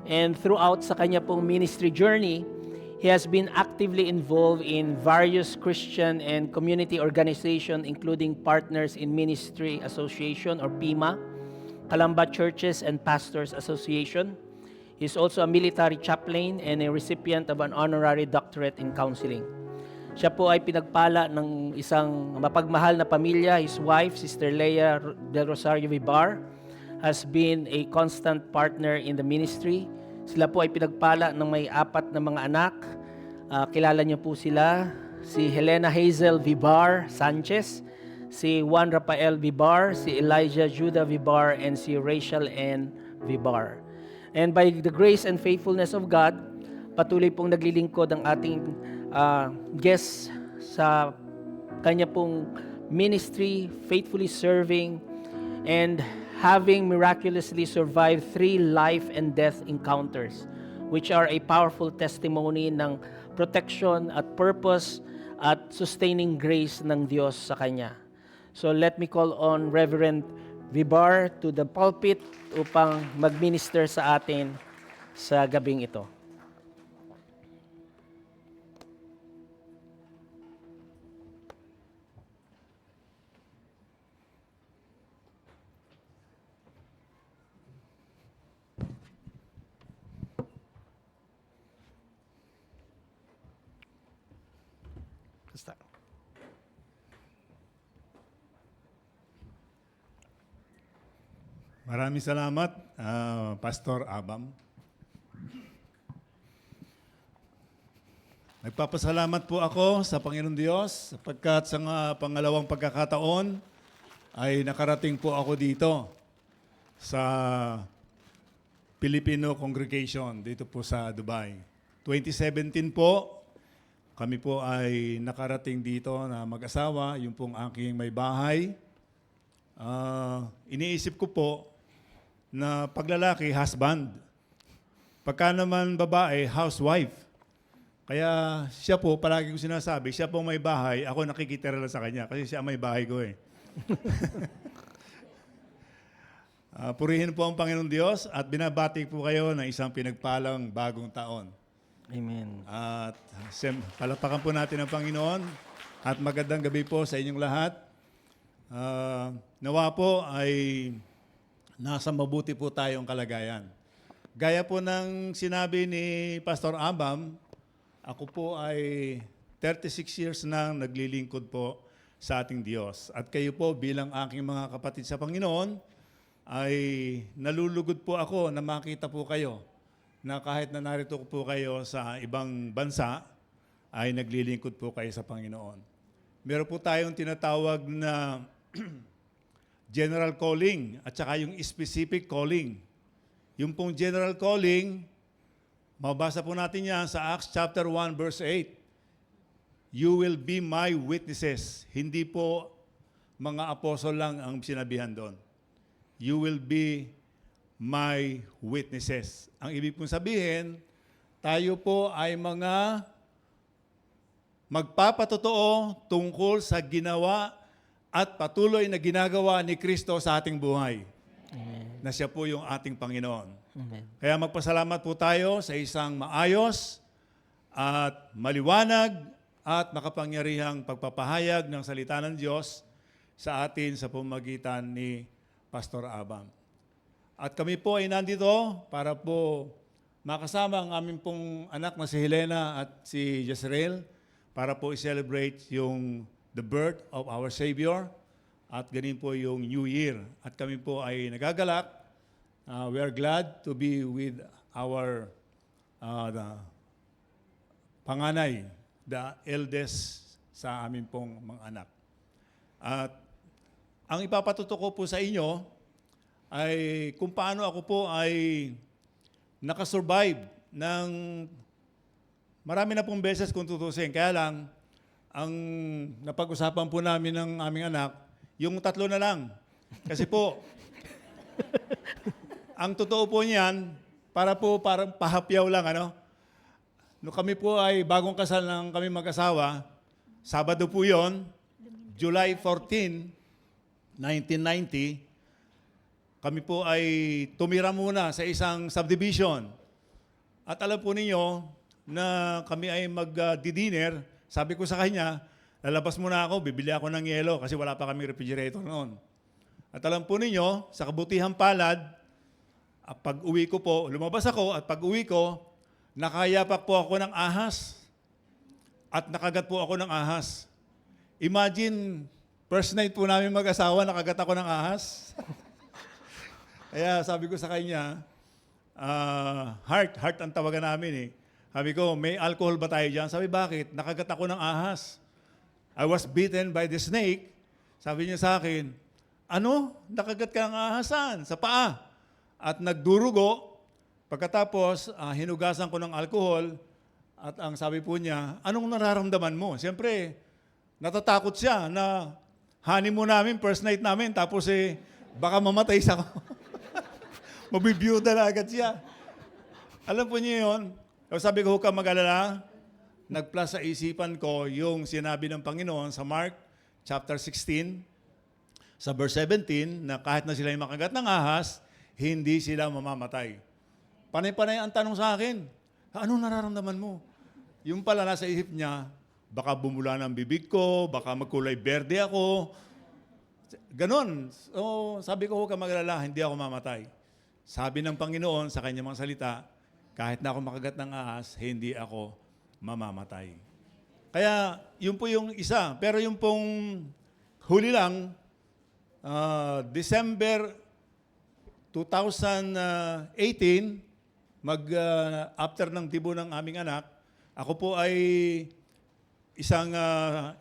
And throughout sa kanya pong ministry journey, he has been actively involved in various Christian and community organizations, including Partners in Ministry Association or PIMA, Calamba Churches and Pastors Association. He is also a military chaplain and a recipient of an honorary doctorate in counseling. Siya po ay pinagpala ng isang mapagmahal na pamilya. His wife, Sister Leia Del Rosario Vibar, has been a constant partner in the ministry. Sila po ay pinagpala ng may 4 na mga anak. Kilala niyo po sila, si Helena Hazel Vibar Sanchez, si Juan Rafael Vibar, si Elijah Judah Vibar, and si Rachel N. Vibar. And by the grace and faithfulness of God, patuloy pong naglilingkod ang ating guest sa kanya pong ministry, faithfully serving and having miraculously survived 3 life and death encounters, which are a powerful testimony ng protection at purpose at sustaining grace ng Diyos sa kanya. So let me call on Reverend Vibar to the pulpit upang mag-minister sa atin sa gabing ito. Basta. Maraming salamat, Pastor Abam. Nagpapasalamat po ako sa Panginoon Diyos sapagkat sa pangalawang pagkakataon ay nakarating po ako dito sa Filipino Congregation dito po sa Dubai. 2017 po, kami po ay nakarating dito na mag-asawa, yung pong aking may bahay. Iniisip ko po na paglalaki, husband. Pagka naman babae, housewife. Kaya siya po, palagi ko sinasabi, siya po may bahay, ako nakikitira lang sa kanya kasi siya may bahay ko eh. Purihin po ang Panginoon Diyos at binabati po kayo ng isang pinagpalang bagong taon. Amen. At palapakan po natin ang Panginoon at magandang gabi po sa inyong lahat. Nawa po ay nasa mabuti po tayong kalagayan. Gaya po ng sinabi ni Pastor Abam, ako po ay 36 years nang naglilingkod po sa ating Diyos. At kayo po bilang aking mga kapatid sa Panginoon, ay nalulugod po ako na makita po kayo na kahit na narito po kayo sa ibang bansa, ay naglilingkod po kayo sa Panginoon. Meron po tayong tinatawag na general calling at saka yung specific calling. Yung pong general calling, mabasa po natin yan sa Acts chapter 1 verse 8. You will be my witnesses. Hindi po mga apostol lang ang sinabihan doon. You will be my witnesses. Ang ibig pong sabihin, tayo po ay mga magpapatotoo tungkol sa ginawa at patuloy na ginagawa ni Kristo sa ating buhay. Amen. Na siya po yung ating Panginoon. Amen. Kaya magpasalamat po tayo sa isang maayos at maliwanag at makapangyarihang pagpapahayag ng salita ng Diyos sa atin sa pamamagitan ni Pastor Abam. At kami po ay nandito para po makasama ang aming pong anak na si Helena at si Jezreel para po i-celebrate yung the birth of our Savior at ganin po yung New Year. At kami po ay nagagalak. We are glad to be with our the panganay, the eldest sa aming pong mga anak. At ang ipapatuto ko po sa inyo ay kung paano ako po ay nakasurvive ng marami na pong beses kung tutusin. Kaya lang, ang napag-usapan po namin ng aming anak, yung 3 na lang. Kasi po, ang totoo po niyan, parang pahapyaw lang, ano? No kami po ay bagong kasal ng kami mag-asawa, Sabado po yon, July 14, 1990, kami po ay tumira muna sa isang subdivision. At alam po ninyo na kami ay mag-dinner. Sabi ko sa kanya, lalabas muna ako, bibili ako ng yelo kasi wala pa kami refrigerator noon. At alam po ninyo, sa kabutihang palad, pag uwi ko po, lumabas ako at pag uwi ko, nakayapak po ako ng ahas. At nakagat po ako ng ahas. Imagine, first night po namin mag-asawa, nakagat ako ng ahas. Kaya sabi ko sa kanya, heart ang tawagan namin eh. Sabi ko, may alcohol ba tayo dyan? Sabi, bakit? Nakagat ako ng ahas. I was bitten by the snake. Sabi niya sa akin, ano? Nakagat ka ng ahasan? Sa paa. At nagdurugo. Pagkatapos, hinugasan ko ng alcohol. At ang sabi po niya, anong nararamdaman mo? Siyempre, natatakot siya na honeymoon namin, first night namin, tapos Baka mamatay sa ako. Mabibiyuda na agad siya. Alam po niyo yun? Sabi ko, huwag kang mag-alala. Nag-plus sa isipan ko yung sinabi ng Panginoon sa Mark chapter 16, sa verse 17, na kahit na sila yung makagat ng ahas, hindi sila mamamatay. Panay-panay ang tanong sa akin, anong nararamdaman mo? Yung pala nasa isip niya, baka bumula ng bibig ko, baka magkulay berde ako. Ganon. So, sabi ko, huwag kang mag-alala, hindi ako mamatay. Sabi ng Panginoon sa kanyang mga salita, kahit na ako makagat ng ahas, hindi ako mamamatay. Kaya, yun po yung isa. Pero yung pong huli lang, December 2018, after ng tibo ng aming anak, ako po ay isang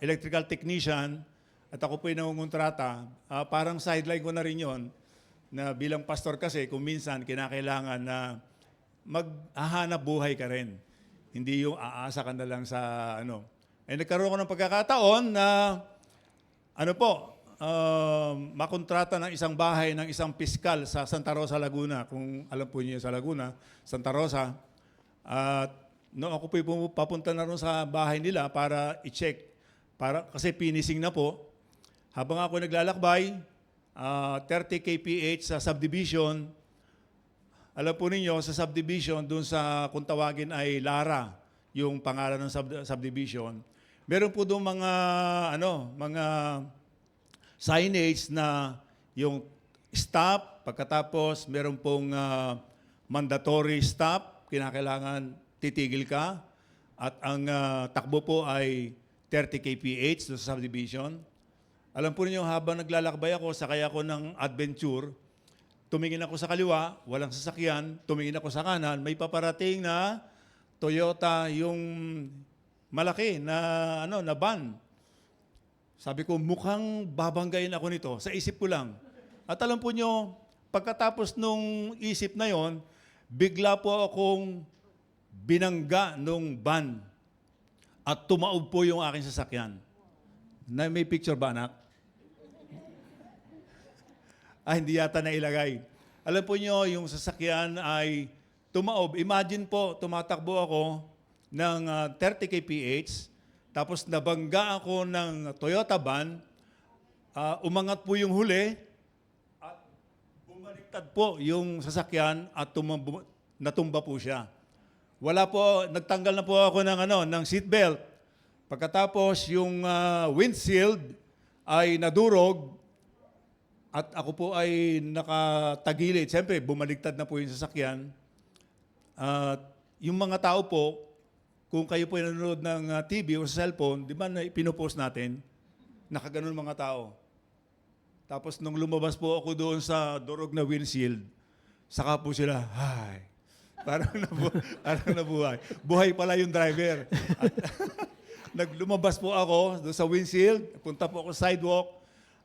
electrical technician at ako po ay nangungontrata. Parang sideline ko na rin yon na bilang pastor kasi kung minsan kinakailangan na maghahanap buhay ka rin. Hindi yung aasa ka na lang sa ano. Nagkaroon ko ng pagkakataon na makontrata ng isang bahay ng isang piskal sa Santa Rosa, Laguna. Kung alam po niyo sa Laguna, Santa Rosa. At ako po papunta na rin sa bahay nila para i-check. Kasi finishing na po. Habang ako naglalakbay, 30 kph sa subdivision. Alam po ninyo, sa subdivision, dun sa kung tawagin ay Lara, yung pangalan ng subdivision. Meron po doon mga signage na yung stop, pagkatapos meron pong mandatory stop, kinakailangan titigil ka, at ang takbo po ay 30 kph doon sa subdivision. Alam po ninyo, habang naglalakbay ako, sakay ako ng adventure, tumingin ako sa kaliwa, walang sasakyan, tumingin ako sa kanan, may paparating na Toyota, yung malaki na van. Sabi ko, mukhang babanggain ako nito. Sa isip ko lang. At alam po nyo, pagkatapos nung isip na yon, bigla po akong binangga nung van. At tumaob po yung aking sasakyan. May picture ba, anak? Hindi yata nailagay. Alam po nyo, yung sasakyan ay tumaob. Imagine po, tumatakbo ako ng 30 kph, tapos nabangga ako ng Toyota van, umangat po yung huli, at bumaliktad po yung sasakyan at natumba po siya. Nagtanggal na po ako ng seatbelt. Pagkatapos yung windshield ay nadurog, at ako po ay nakatagilid. Siyempre, bumaligtad na po yung sasakyan. Yung mga tao po, kung kayo po nanonood ng TV o sa cellphone, di ba pinopost natin, nakaganon mga tao. Tapos nung lumabas po ako doon sa durog na windshield, saka po sila, hi. Parang nabuhay. Buhay pala yung driver. At lumabas po ako doon sa windshield, punta po ako sa sidewalk.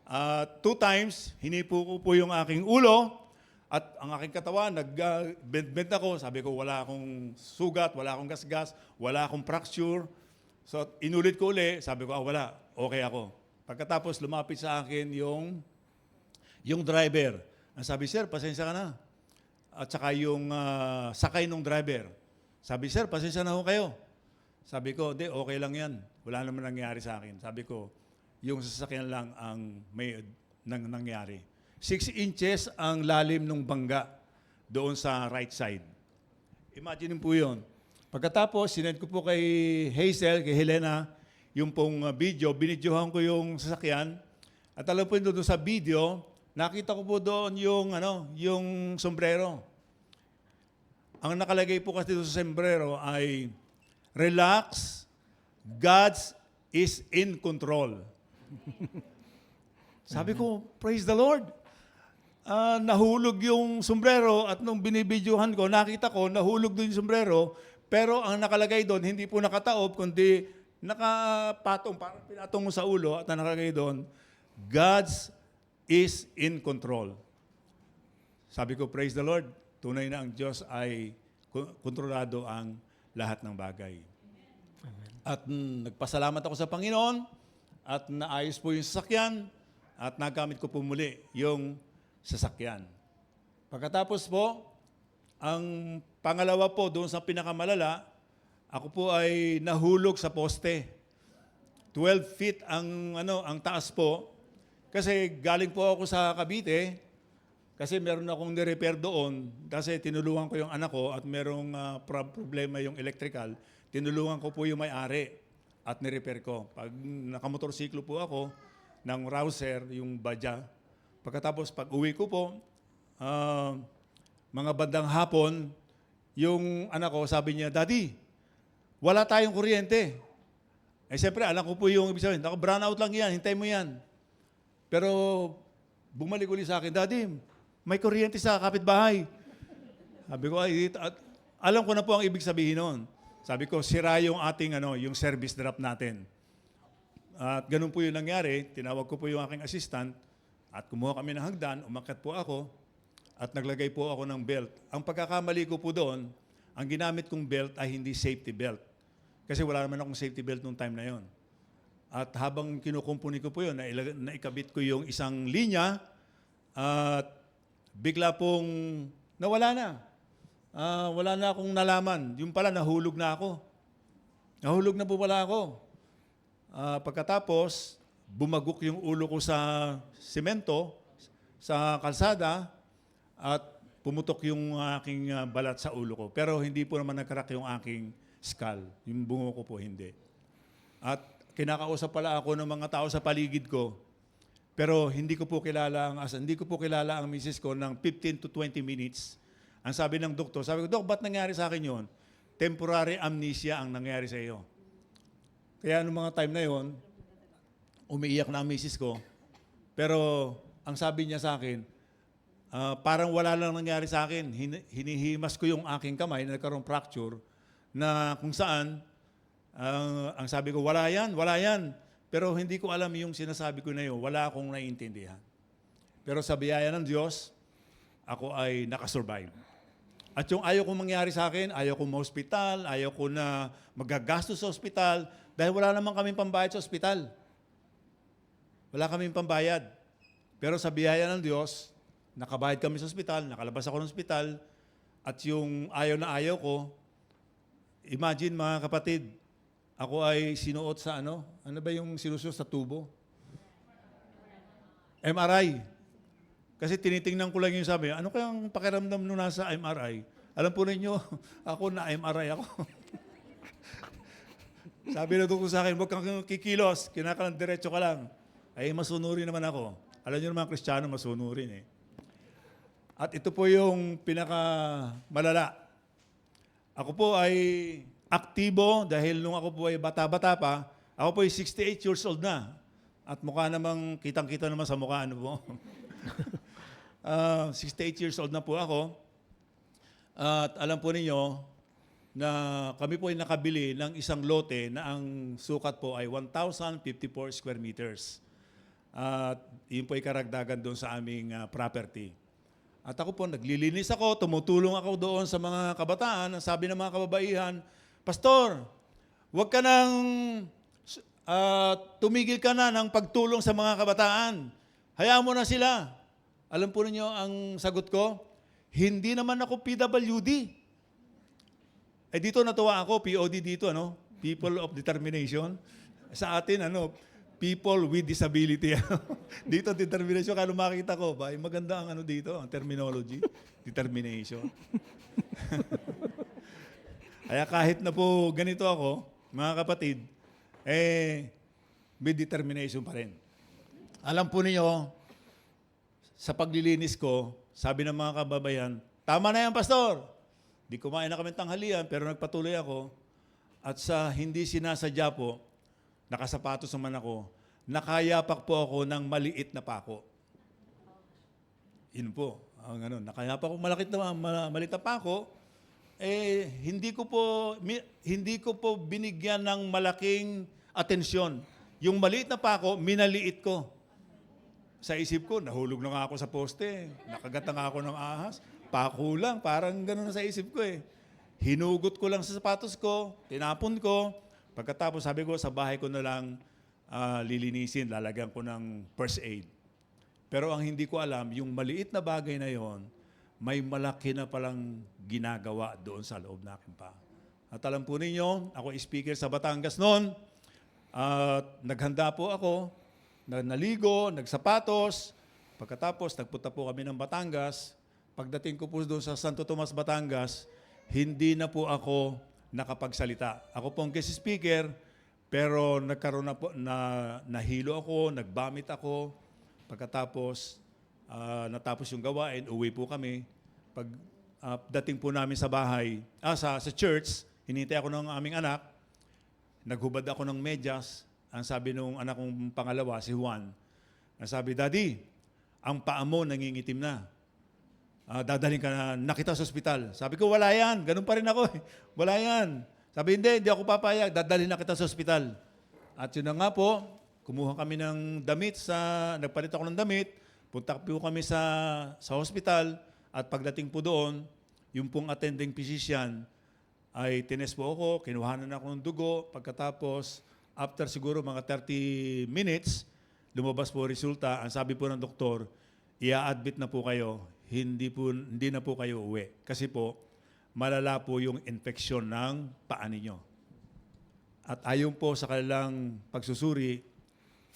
2 times, hinipo ko po yung aking ulo at ang aking katawan, nag-bend ako. Sabi ko, wala akong sugat, wala akong gasgas, wala akong fracture. So, inulit ko uli, sabi ko, wala, okay ako. Pagkatapos, lumapit sa akin yung driver. Ang sabi, sir, pasensya ka na. At saka yung sakay ng driver. Sabi, sir, pasensya na ho kayo. Sabi ko, di, okay lang yan. Wala naman nangyari sa akin. Sabi ko, yung sasakyan lang ang may nangyari. 6 inches ang lalim ng bangga doon sa right side. Imagine po yun. Pagkatapos, sinend ko po kay Hazel, kay Helena, yung pong video, binidyohan ko yung sasakyan. At alam po doon sa video, nakita ko po doon yung sombrero. Ang nakalagay po kasi doon sa sombrero ay, relax, God is in control. Sabi ko, praise the Lord. Nahulog yung sombrero at nung binibidyohan ko, nakita ko, nahulog doon yung sombrero, pero ang nakalagay doon, hindi po nakataob, kundi nakapatong, parang pinatong mo sa ulo at nakalagay doon, God's is in control. Sabi ko, praise the Lord. Tunay na ang Diyos ay kontrolado ang lahat ng bagay. At nagpasalamat ako sa Panginoon at naayos po yung sasakyan at nagamit ko po muli yung sasakyan. Pagkatapos po, ang pangalawa po doon sa pinakamalala, ako po ay nahulog sa poste. 12 feet ang taas po. Kasi galing po ako sa Cavite, kasi meron akong ni-repair doon, kasi tinulungan ko yung anak ko at merong problema yung electrical. Tinulungan ko po yung may-ari at ni-repair ko. Pag nakamotorsiklo po ako ng Rouser, yung Badja, pagkatapos pag uwi ko po, mga bandang hapon, yung anak ko sabi niya, Daddy, wala tayong kuryente. Eh siyempre, alam ko po yung ibig sabihin, brownout lang yan, hintay mo yan. Pero bumalik ulit sa akin, Daddy, may kuryente sa kapitbahay. Sabi ko, alam ko na po ang ibig sabihin noon. Sabi ko, sira yung ating yung service drop natin. At ganun po yung nangyari. Tinawag ko po yung aking assistant at kumuha kami ng hagdan, umakyat po ako at naglagay po ako ng belt. Ang pagkakamali ko po doon, ang ginamit kong belt ay hindi safety belt. Kasi wala naman akong safety belt noong time na yon. At habang kinukumpuni ko po yun, naikabit ko yung isang linya at bigla pong nawala na. Wala na akong nalaman. Yung pala, nahulog na ako. Nahulog na po pala ako. Pagkatapos, bumagok yung ulo ko sa semento, sa kalsada, at pumutok yung aking balat sa ulo ko. Pero hindi po naman nagkarak yung aking skull. Yung bungo ko po, hindi. At kinakausap pala ako ng mga tao sa paligid ko. Pero hindi ko po kilala ang misis ko ng 15 to 20 minutes. Ang sabi ng doktor, sabi ko, Dok, ba't nangyari sa akin yun? Temporary amnesia ang nangyari sa iyo. Kaya noong mga time na yon, umiiyak na ang misis ko. Pero ang sabi niya sa akin, parang wala lang nangyari sa akin. Hinihimas ko yung aking kamay na nagkaroong fracture na kung saan, ang sabi ko, wala yan. Pero hindi ko alam yung sinasabi ko na yun. Wala akong naiintindihan. Pero sa biyaya ng Diyos, ako ay nakasurvive. At yung ayaw kong mangyari sa akin, ayaw kong ma-hospital, ayaw ko na magagastos sa hospital, dahil wala naman kaming pambayad sa hospital. Wala kaming pambayad. Pero sa biyaya ng Diyos, nakabayad kami sa hospital, nakalabas ako ng hospital, at yung ayaw na ayaw ko, imagine mga kapatid, ako ay sinuot sa ano ba yung sinusuot sa tubo? MRI. Kasi tinitingnan ko lang yung sabi, ano kayang pakiramdam nung nasa MRI? Alam po ninyo, ako na MRI ako. Sabi na doon ko sa akin, huwag kang kikilos, kinakalang diretso ka lang. Ay, masunurin naman ako. Alam niyo naman, Kristiyano, masunurin eh. At ito po yung pinakamalala. Ako po ay aktibo dahil nung ako po ay bata-bata pa, ako po ay 68 years old na. At mukha namang, kitang-kita naman sa mukha, ano po. 68 years old na po ako. At alam po ninyo na kami po ay nakabili ng isang lote na ang sukat po ay 1,054 square meters. At yun po ay karagdagan doon sa aming property. At ako po, naglilinis ako, tumutulong ako doon sa mga kabataan. Ang sabi ng mga kababaihan, Pastor, huwag ka nang tumigil ka na ng pagtulong sa mga kabataan. Hayaan mo na sila. Alam po ninyo ang sagot ko? Hindi naman ako PWD. Eh dito natuwa ako, POD dito, ano? People of Determination. Sa atin, people with disability. Dito, determination. Kaya makita ko, maganda ang dito, ang terminology. Determination. Kaya kahit na po ganito ako, mga kapatid, may determination pa rin. Alam po niyo, sa paglilinis ko, sabi ng mga kababayan, tama na yan, Pastor. Di kumain na kami tanghalian, pero nagpatuloy ako. At sa hindi sinasadya po, nakasapatos naman ako, nakayapak po ako ng maliit na pako. Yun po. Nakayapak ako maliit na pako, hindi ko po binigyan ng malaking atensyon. Yung maliit na pako, minaliit ko. Sa isip ko, nahulog na nga ako sa poste. Nakagat na nga ako ng ahas. Pako lang, parang gano'n sa isip ko eh. Hinugot ko lang sa sapatos ko, tinapon ko. Pagkatapos sabi ko, sa bahay ko na lang lilinisin, lalagyan ko ng first aid. Pero ang hindi ko alam, yung maliit na bagay na yon, may malaki na palang ginagawa doon sa loob ng aking paa. At alam po ninyo, ako ay speaker sa Batangas noon, at naghanda po ako, naligo, nagsapatos, pagkatapos nagpunta po kami ng Batangas. Pagdating ko po doon sa Santo Tomas, Batangas, hindi na po ako nakapagsalita. Ako po ang guest speaker, pero nagkaroon na po, nahilo ako, nagbamit ako. Pagkatapos, natapos yung gawain, uwi po kami. Pag dating po namin sa bahay, sa church, hinintay ako ng aming anak, naghubad ako ng medyas. Ang sabi nung anak kong pangalawa, si Juan, ang sabi, Daddy, ang paa mo nangingitim na. Dadalhin ka na nakita sa ospital. Sabi ko, wala yan. Ganun pa rin ako. Wala yan. Sabi, hindi ako papayag. Dadalhin na kita sa ospital. At yun na nga po, kumuha kami ng damit nagpalit ako ng damit, punta po kami sa hospital, at pagdating po doon, yung pong attending physician ay tinest po ako, kinuhanan ako ng dugo, pagkatapos, after siguro mga 30 minutes, lumabas po resulta. Ang sabi po ng doktor, i-admit na po kayo, hindi na po kayo uwi. Kasi po, malala po yung infeksyon ng paa ninyo. At ayon po sa kanilang pagsusuri,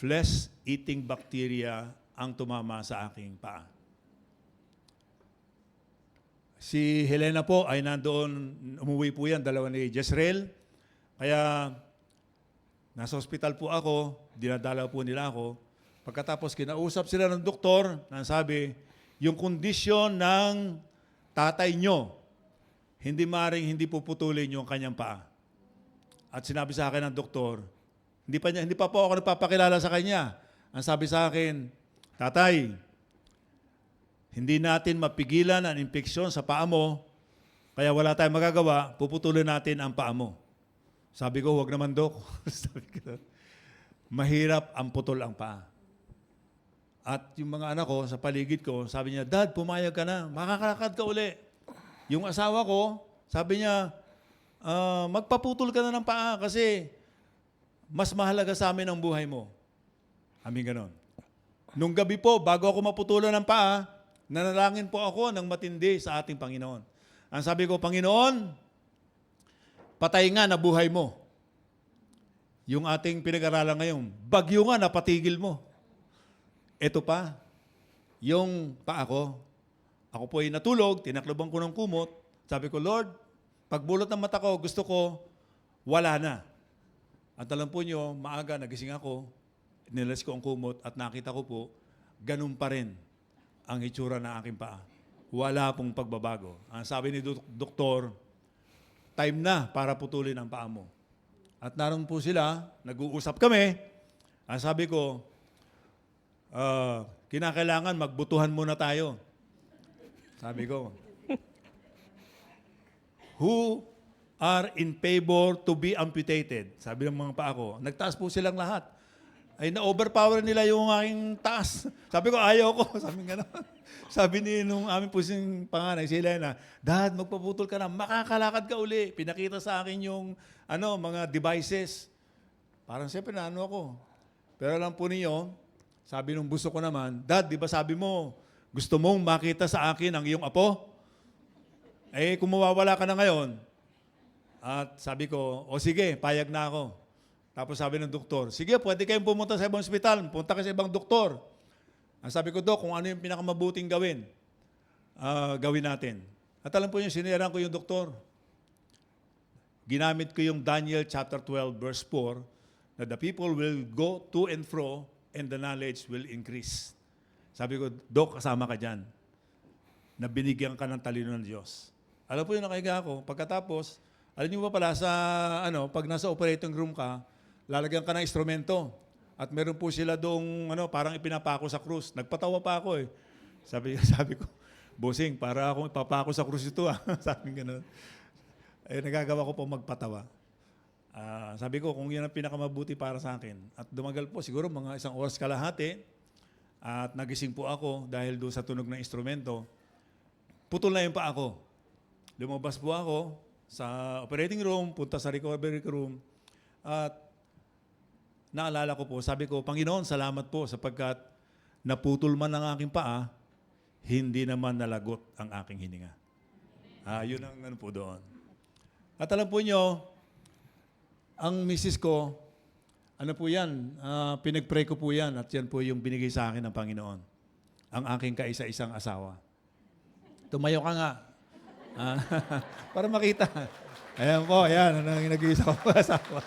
flesh-eating bacteria ang tumama sa aking paa. Si Helena po ay nandoon, umuwi po yan, dalawa ni Jezreel. Kaya nasa hospital po ako, dinadala po nila ako. Pagkatapos kinausap sila ng doktor, sabi, yung kondisyon ng tatay nyo, hindi puputulin yung kanyang paa. At sinabi sa akin ng doktor, hindi pa po ako nagpapakilala sa kanya. Ang sabi sa akin, Tatay, hindi natin mapigilan ang infeksyon sa paa mo, kaya wala tayong magagawa, puputulin natin ang paa mo. Sabi ko, huwag naman, Dok. Sabi ko, mahirap ang putol ang paa. At yung mga anak ko sa paligid ko, sabi niya, Dad, pumayag ka na, makakalakad ka uli. Yung asawa ko, sabi niya, magpaputol ka na ng paa kasi mas mahalaga sa amin ang buhay mo. Amin ganon. Nung gabi po, bago ako maputulan ng paa, nanalangin po ako ng matindi sa ating Panginoon. Ang sabi ko, Panginoon, patay nga na buhay mo. Yung ating pinag-aralan ngayon, bagyo nga napatigil mo. Ito pa, yung paa ko. Ako po ay natulog, tinakloban ko ng kumot. Sabi ko, Lord, pagbulot ng mata ko, gusto ko, wala na. At alam po nyo, maaga, nagising ako, nilas ko ang kumot at nakita ko po, ganun pa rin ang itsura ng aking paa. Wala pong pagbabago. Ang sabi ni doktor, time na para putulin ang paa mo. At naroon po sila, nag-uusap kami. Ang sabi ko, kinakailangan magbutuhan muna tayo. Sabi ko, who are in favor to be amputated? Sabi ng mga paa ko. Nagtaas po silang lahat. Ay na-overpower nila yung aking taas. Sabi ko, ayaw ko. Sabi nga naman. Sabi ni nung aming pusing panganay, si Helena, Dad, magpaputol ka na, makakalakad ka uli. Pinakita sa akin yung mga devices. Parang siyempre na ako. Pero alam po ninyo, sabi nung buso ko naman, Dad, di ba sabi mo, gusto mong makita sa akin ang iyong apo? Eh, kung mawawala ka na ngayon, at sabi ko, o sige, payag na ako. Tapos sabi ng doktor, sige, pwede kayong pumunta sa ibang ospital, punta ka sa ibang doktor. Ang sabi ko, Dok, kung ano yung pinakamabuting gawin, gawin natin. At alam po yung siniran ko yung doktor. Ginamit ko yung Daniel chapter 12 verse 4 na the people will go to and fro and the knowledge will increase. Sabi ko, Dok, kasama ka dyan. Na binigyan ka ng talino ng Diyos. Alam po yung nakahiga ako. Pagkatapos, alam niyo ba pala sa, pag nasa operating room ka, lalagyan ka ng instrumento. At meron po sila doong, parang ipinapako sa krus. Nagpatawa pa ako eh. Sabi ko, Bossing, para akong ipapako sa krus ito ah. Sabi gano'n. Eh, nagagawa ko po magpatawa. Sabi ko, kung yan ang pinakamabuti para sa akin. At dumagal po, siguro mga 1 oras kalahati. At nagising po ako dahil doon sa tunog ng instrumento. Putol na yung pa ako. Lumabas po ako sa operating room, punta sa recovery room. At naalala ko po, sabi ko, Panginoon, salamat po sapagkat naputol man ang aking paa, hindi naman nalagot ang aking hininga. Yun ang ano po doon. At alam po nyo, ang misis ko, ano po yan, pinag-pray ko po yan at yan po yung binigay sa akin ng Panginoon. Ang aking kaisa-isang asawa. Tumayo ka nga. Para makita. Ayan po, yan. Ano ang nag-iisa ko asawa.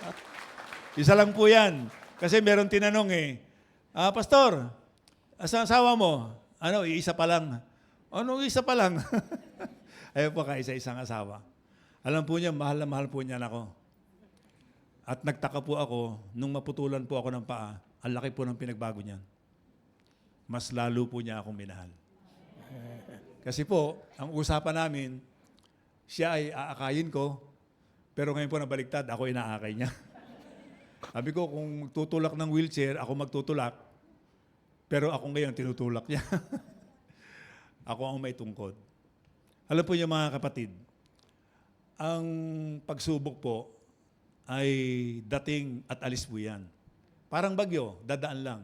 Isa lang po yan. Kasi meron tinanong Pastor, asawa mo? Ano, iisa pa lang. Ano, isa pa lang? Ayan po, kaisa-isang asawa. Alam po niya, mahal na mahal po niya ako. At nagtaka po ako, nung maputulan po ako ng paa, ang laki po ng pinagbago niyan. Mas lalo po niya akong minahal. Kasi po, ang usapan namin, siya ay aakayin ko, pero ngayon po nabaligtad, ako inaakay niya. Sabi ko, kung tutulak ng wheelchair, ako magtutulak, pero ako ngayon tinutulak niya. Ako ang may tungkod. Alam po niyo mga kapatid, ang pagsubok po ay dating at alis po yan. Parang bagyo, dadaan lang.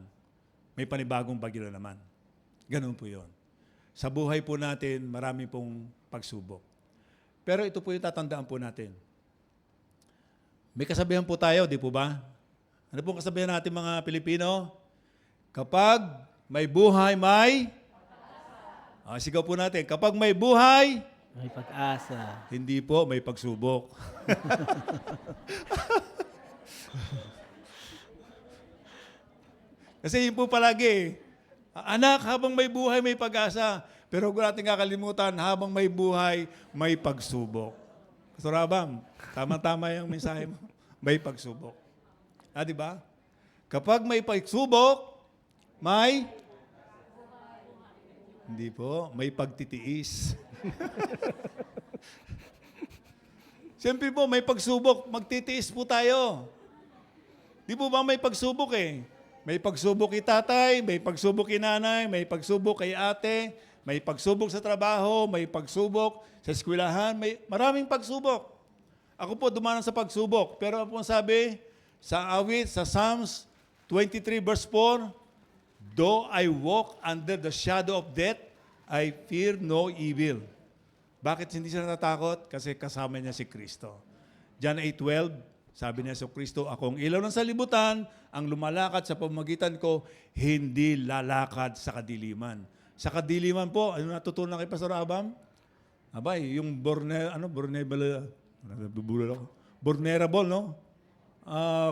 May panibagong bagyo na naman. Ganun po yun. Sa buhay po natin, marami pong pagsubok. Pero ito po yung tatandaan po natin. May kasabihan po tayo, di po ba? Ano pong kasabihan natin mga Pilipino? Kapag may buhay, may... sigaw po natin. Kapag may buhay... May pag-asa. Hindi po, may pagsubok. Kasi yun po palagi. Anak, habang may buhay, may pag-asa. Pero huwag natin kakalimutan, habang may buhay, may pagsubok. Pastor Abam, tama-tama yung mensahe mo. May pagsubok. Di ba? Kapag may pagsubok, may... Hindi po, may pagtitiis. Siyempre po, may pagsubok, magtitiis po tayo. Di po ba may pagsubok May pagsubok kay tatay, may pagsubok kay nanay, may pagsubok kay ate, may pagsubok sa trabaho, may pagsubok sa eskwelahan, may maraming pagsubok. Ako po dumanan sa pagsubok, pero ano po sabi sa awit, sa Psalms 23 verse 4, though I walk under the shadow of death, I fear no evil. Bakit hindi siya natatakot? Kasi kasama niya si Kristo. John 8:12, sabi niya sa Kristo, akong ilaw ng salibutan, ang lumalakad sa pamamagitan ko, hindi lalakad sa kadiliman. Sa kadiliman po, ano natutunan kay Pastor Abam? Abay, yung vulnerable, no?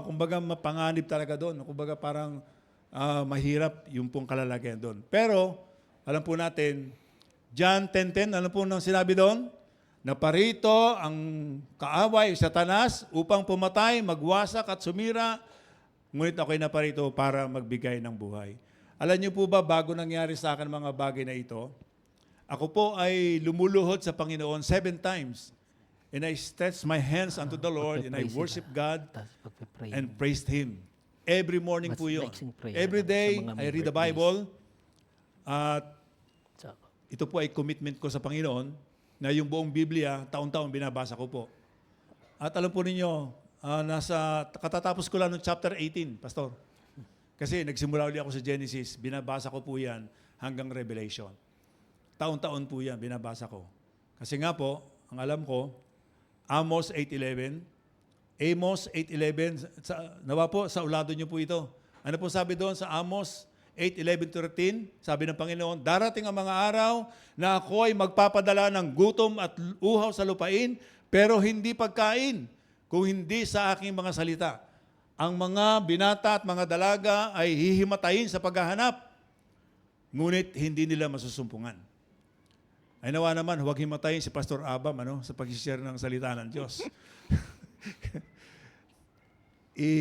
Kumbaga mapanganib talaga doon. Kumbaga parang mahirap yung pong kalalagyan doon. Pero, alam po natin, John 10:10, ano po nang sinabi doon? Naparito ang kaaway, Satanas, upang pumatay, magwasak at sumira, ngunit ako'y naparito para magbigay ng buhay. Alam niyo po ba, bago nangyari sa akin mga bagay na ito, ako po ay lumuluhod sa Panginoon 7 times. And I stretched my hands unto the Lord and I worship God and praised Him. Every morning po yun. Every day, I read the Bible. At ito po ay commitment ko sa Panginoon na yung buong Biblia, taon-taon binabasa ko po. At alam po ninyo, katatapos ko lang ng chapter 18, Pastor. Kasi nagsimula ulit ako sa Genesis, binabasa ko po yan hanggang Revelation. Taon-taon po yan, binabasa ko. Kasi nga po, ang alam ko, Amos 8:11, Amos 8:11, nawa po, sa ulado niyo po ito. Ano po sabi doon sa Amos 8:11-13? Sabi ng Panginoon, darating ang mga araw na ako ay magpapadala ng gutom at uhaw sa lupain, pero hindi pagkain, kung hindi sa aking mga salita. Ang mga binata at mga dalaga ay hihimatayin sa paghahanap, ngunit hindi nila masusumpungan. Ay nawa naman, huwag himatayin si Pastor Abam sa pag-share ng salita ng Diyos.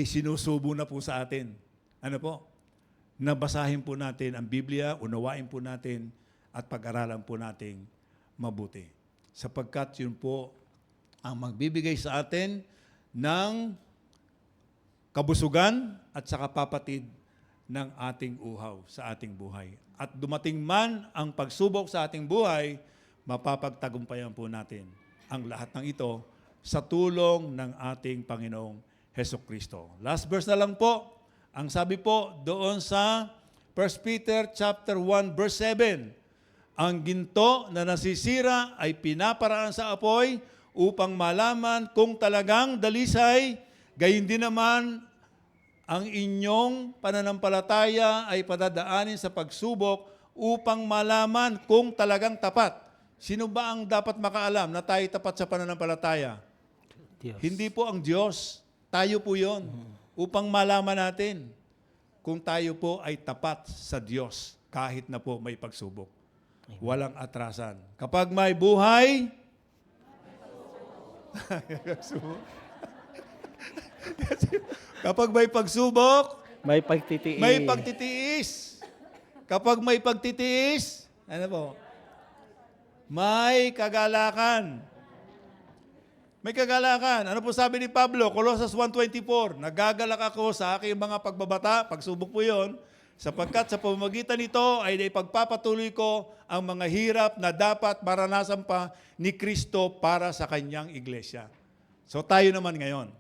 Sinusubo na po sa atin. Ano po? Nabasahin po natin ang Biblia, unawain po natin, at pag-aralan po natin mabuti. Sapagkat yun po ang magbibigay sa atin ng kabusugan at saka papatid ng ating uhaw sa ating buhay. At dumating man ang pagsubok sa ating buhay, mapapagtagumpayan po natin ang lahat ng ito sa tulong ng ating Panginoong Hesukristo. Last verse na lang po. Ang sabi po doon sa 1 1 Peter chapter 1 verse 7. Ang ginto na nasisira ay pinaparaan sa apoy upang malaman kung talagang dalisay, gayon din naman ang inyong pananampalataya ay padadaanin sa pagsubok upang malaman kung talagang tapat. Sino ba ang dapat makaalam na tayo tapat sa pananampalataya? Diyos. Hindi po ang Diyos. Tayo po yon. Upang malaman natin kung tayo po ay tapat sa Diyos kahit na po may pagsubok. Walang atrasan. Kapag may buhay, kapag may pagsubok, May pagtitiis. may pagtitiis. Kapag may pagtitiis, ano po? May kagalakan. May kagalakan. Ano po sabi ni Pablo? Colossus 1:24, nagagalak ako sa aking mga pagbabata, pagsubok po yun, sapagkat sa pamamagitan nito ay naipagpapatuloy ko ang mga hirap na dapat maranasan pa ni Kristo para sa kanyang iglesia. So tayo naman ngayon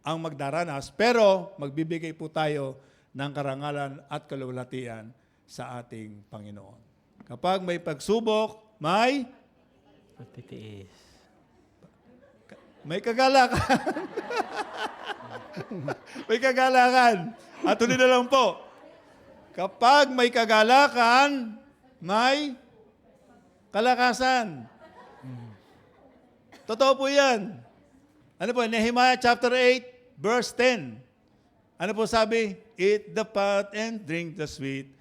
ang magdaranas, pero magbibigay po tayo ng karangalan at kaluwalhatian sa ating Panginoon. Kapag may pagsubok, may Pagtitiis. kagalakan. May kagalakan. At tuloy na lang po. Kapag may kagalakan, may kalakasan. Totoo po yan. Ano po? Nehemiah chapter 8, verse 10. Ano po sabi? Eat the pot and drink the sweet.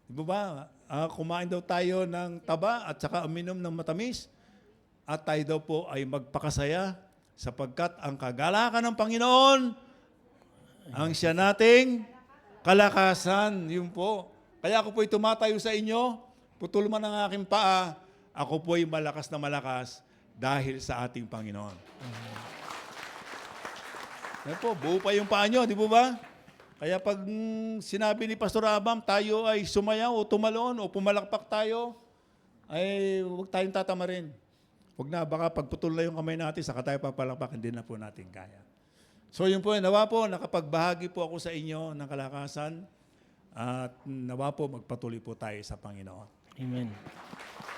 Di ba? Kumain daw tayo ng taba at saka uminom ng matamis. At tayo daw po ay magpakasaya sapagkat ang kagalakan ng Panginoon ang siya nating kalakasan. Yun po. Kaya ako po'y tumatayo sa inyo, putol man ang aking paa, ako po'y malakas na malakas dahil sa ating Panginoon. Yan po, buo pa yung paa nyo, di po ba? Kaya pag sinabi ni Pastor Abam, tayo ay sumayaw o tumalon o pumalakpak tayo, ay huwag tayong tatamarin. Huwag na, baka pagputol na yung kamay natin, saka tayo papalakpak, hindi na po natin kaya. So yun po, nawa po, nakapagbahagi po ako sa inyo ng kalakasan at nawa po, magpatuloy po tayo sa Panginoon. Amen.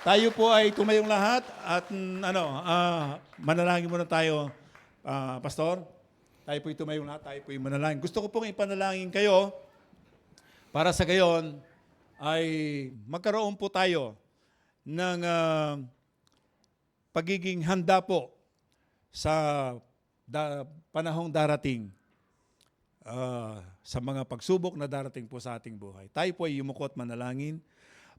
Tayo po ay tumayong lahat at manalangin muna tayo, Pastor. Tayo po'y tumayong lahat, tayo po'y manalangin. Gusto ko pong ipanalangin kayo para sa gayon ay magkaroon po tayo ng pagiging handa po sa panahong darating sa mga pagsubok na darating po sa ating buhay. Tayo po ay yumuko at manalangin.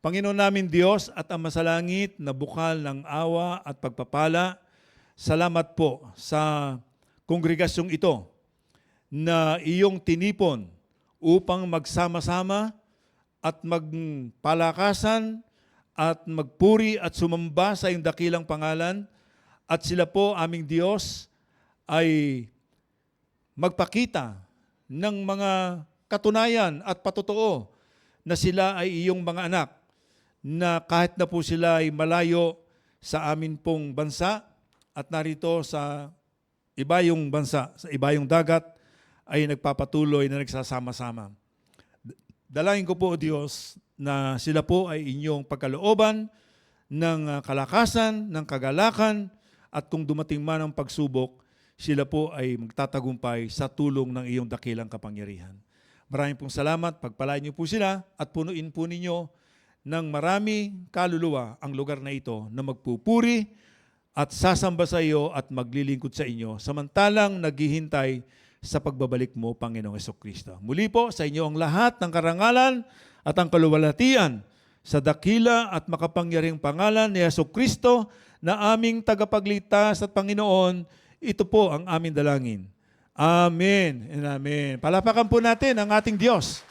Panginoon namin Diyos at Ama sa langit na bukal ng awa at pagpapala, salamat po sa kongregasyong ito na iyong tinipon upang magsama-sama at magpalakasan at magpuri at sumamba sa iyong dakilang pangalan. At sila po, aming Diyos, ay magpakita ng mga katunayan at patotoo na sila ay iyong mga anak, na kahit na po sila ay malayo sa amin pong bansa at narito sa ibayong bansa, sa ibayong dagat, ay nagpapatuloy na nagsasama-sama. Dalangin ko po, O Diyos, na sila po ay inyong pagkalooban ng kalakasan, ng kagalakan, at kung dumating man ang pagsubok, sila po ay magtatagumpay sa tulong ng iyong dakilang kapangyarihan. Maraming pong salamat, pagpalain niyo po sila at punuin po ninyo ng marami kaluluwa ang lugar na ito na magpupuri at sasamba sa iyo at maglilingkod sa inyo samantalang naghihintay sa pagbabalik mo, Panginoong Jesucristo. Muli po sa inyo ang lahat ng karangalan at ang kaluwalhatian sa dakila at makapangyarihang pangalan ni Jesucristo na aming tagapagligtas at Panginoon. Ito po ang aming dalangin. Amen and amen. Palapakan po natin ang ating Diyos.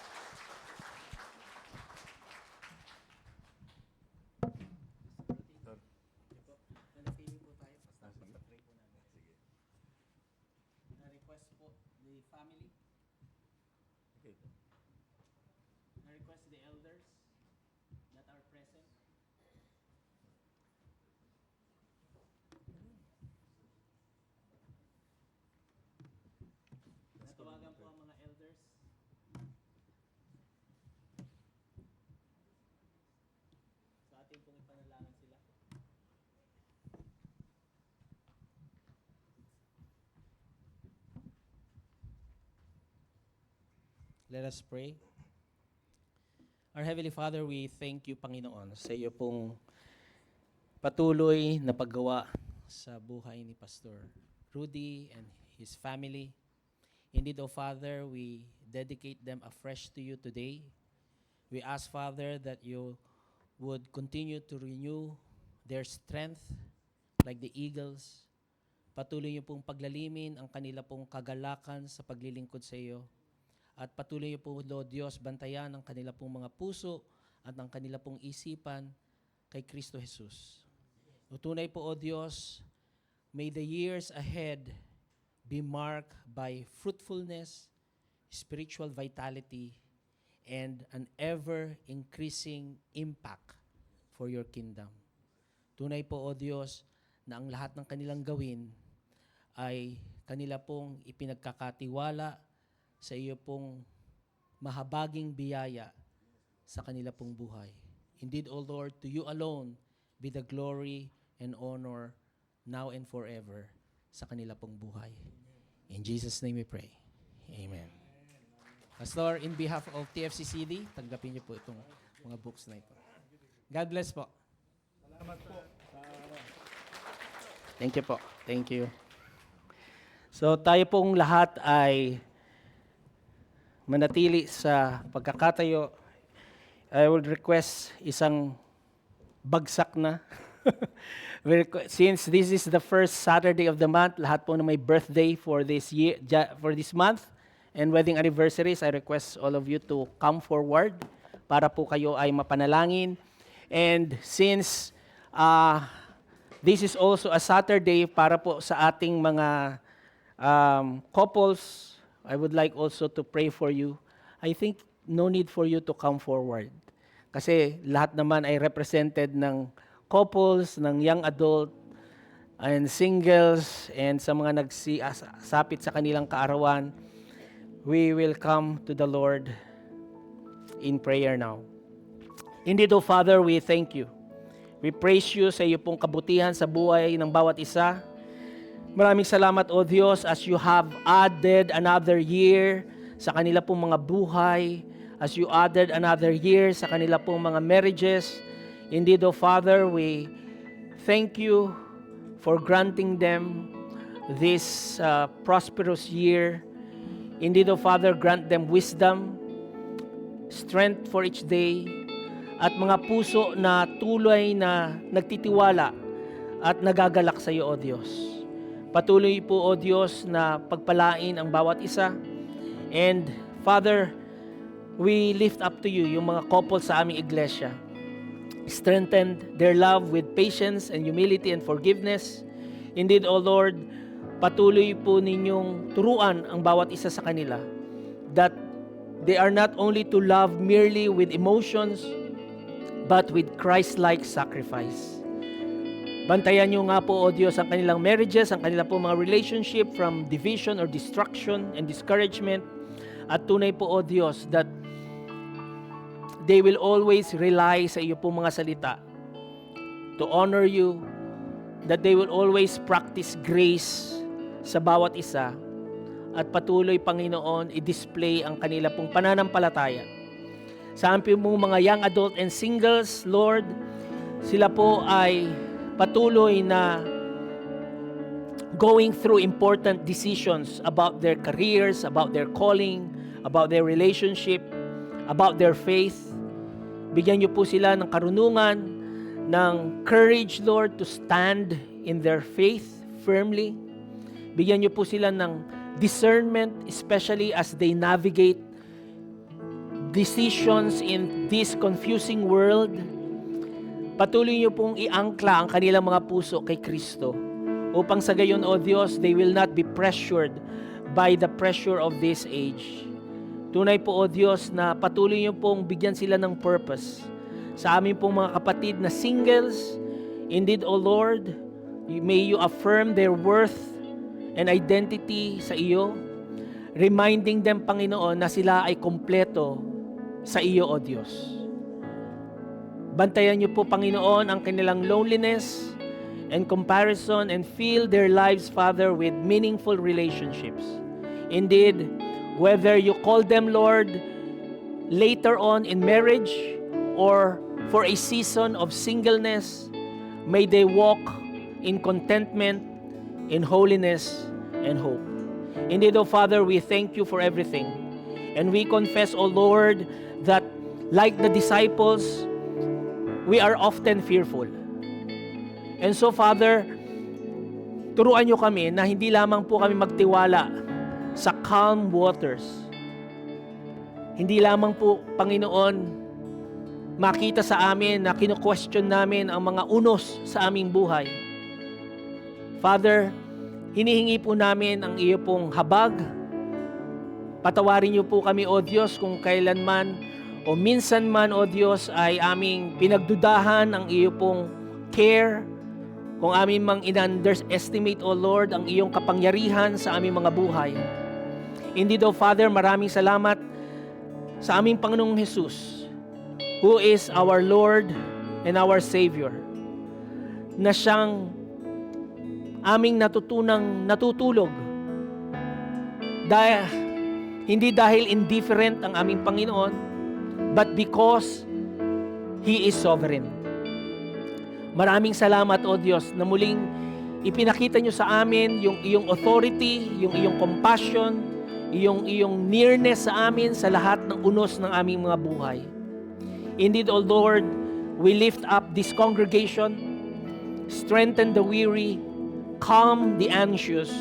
Na-request po the family. Na-request the elders that are present. Natawagan po ang mga elders. natin pong ipanalangin sila. Let us pray. Our Heavenly Father, we thank you, Panginoon, sa iyo pong patuloy na paggawa sa buhay ni Pastor Rudy and his family. Indeed, O Father, we dedicate them afresh to you today. We ask, Father, that you would continue to renew their strength like the eagles. Patuloy niyo pong paglalimin ang kanila pong kagalakan sa paglilingkod sa iyo. At patuloy niyo po, Lord Diyos, bantayan ang kanila pong mga puso at ang kanila pong isipan kay Kristo Jesus. O tunay po, O Diyos, may the years ahead be marked by fruitfulness, spiritual vitality, and an ever-increasing impact for your kingdom. Tunay po, O Diyos, na ang lahat ng kanilang gawin ay kanila pong ipinagkakatiwala sa iyo pong mahabaging biyaya sa kanila pong buhay. Indeed, O Lord, to you alone be the glory and honor now and forever sa kanila pong buhay. In Jesus' name we pray. Amen. Pastor, in behalf of TFCCD, tanggapin niyo po itong mga books na ito. God bless po. Salamat po. Thank you po. Thank you. So tayo pong lahat ay manatili sa pagkakatayo. I would request isang bagsak na. Since this is the first Saturday of the month, lahat po na may birthday for this year, for this month, and wedding anniversaries, I request all of you to come forward para po kayo ay mapanalangin. And since this is also a Saturday para po sa ating mga couples, I would like also to pray for you. I think no need for you to come forward. Kasi lahat naman ay represented ng couples, ng young adult, and singles, and sa mga nagsapit sa kanilang kaarawan. We will come to the Lord in prayer now. Indeed, O Father, we thank you. We praise you sa iyo pong kabutihan sa buhay ng bawat isa. Maraming salamat, O Diyos, as you have added another year sa kanila pong mga buhay, as you added another year sa kanila pong mga marriages. Indeed, O Father, we thank you for granting them this prosperous year. Indeed, O Father, grant them wisdom, strength for each day, at mga puso na tuloy na nagtitiwala at nagagalak sa iyo, O Diyos. Patuloy po, O Diyos, na pagpalain ang bawat isa. And Father, we lift up to you yung mga couples sa aming iglesia. Strengthen their love with patience and humility and forgiveness. Indeed, O Lord, patuloy po ninyong turuan ang bawat isa sa kanila that they are not only to love merely with emotions, but with Christ-like sacrifice. Bantayan niyo nga po, O Diyos, ang kanilang marriages, ang kanilang po mga relationship from division or destruction and discouragement. At tunay po, O Diyos, that they will always rely sa iyo po mga salita to honor you, that they will always practice grace sa bawat isa, at patuloy, Panginoon, i-display ang kanila pong pananampalataya. Sa aming pong mga young adult and singles, Lord, sila po ay patuloy na going through important decisions about their careers, about their calling, about their relationship, about their faith. Bigyan niyo po sila ng karunungan, ng courage, Lord, to stand in their faith firmly. Bigyan niyo po sila ng discernment, especially as they navigate decisions in this confusing world. Patuloy niyo pong iangkla ang kanilang mga puso kay Kristo, upang sa gayon, O Diyos, they will not be pressured by the pressure of this age. Tunay po, O Diyos, na patuloy niyo pong bigyan sila ng purpose. Sa amin pong mga kapatid na singles, indeed, O Lord, may you affirm their worth and identity sa iyo, reminding them, Panginoon, na sila ay kompleto sa iyo, O Diyos. Bantayan niyo po, Panginoon, ang kanilang loneliness and comparison and fill their lives, Father, with meaningful relationships. Indeed, whether you call them, Lord, later on in marriage or for a season of singleness, may they walk in contentment, in holiness, and hope. Indeed, O Father, we thank you for everything. And we confess, O Lord, that like the disciples, we are often fearful. And so, Father, turuan nyo kami na hindi lamang po kami magtiwala sa calm waters. Hindi lamang po, Panginoon, makita sa amin na kino-question namin ang mga unos sa aming buhay. Father, hinihingi po namin ang iyo pong habag. Patawarin niyo po kami, O Diyos, kung kailanman o minsan man, O Diyos, ay aming pinagdudahan ang iyo pong care, kung aming mang in-underestimate, O Lord, ang iyong kapangyarihan sa aming mga buhay. Indeed, O Father, maraming salamat sa aming Panginoong Jesus, who is our Lord and our Savior, na siyang aming natutulog. Hindi dahil indifferent ang aming Panginoon, but because He is sovereign. Maraming salamat, O Diyos, na muling ipinakita nyo sa amin yung iyong authority, yung iyong compassion, iyong nearness sa amin sa lahat ng unos ng aming mga buhay. Indeed, O Lord, we lift up this congregation, strengthen the weary, calm the anxious,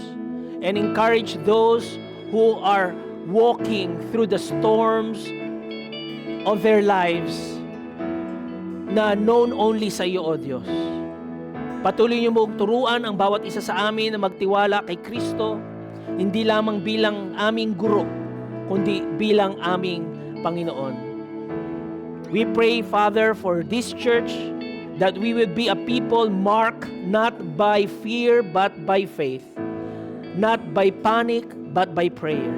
and encourage those who are walking through the storms of their lives na known only sa iyo, O Diyos. Patuloy niyo mong turuan ang bawat isa sa amin na magtiwala kay Kristo, hindi lamang bilang aming guro, kundi bilang aming Panginoon. We pray, Father, for this church, that we would be a people marked not by fear but by faith, not by panic but by prayer,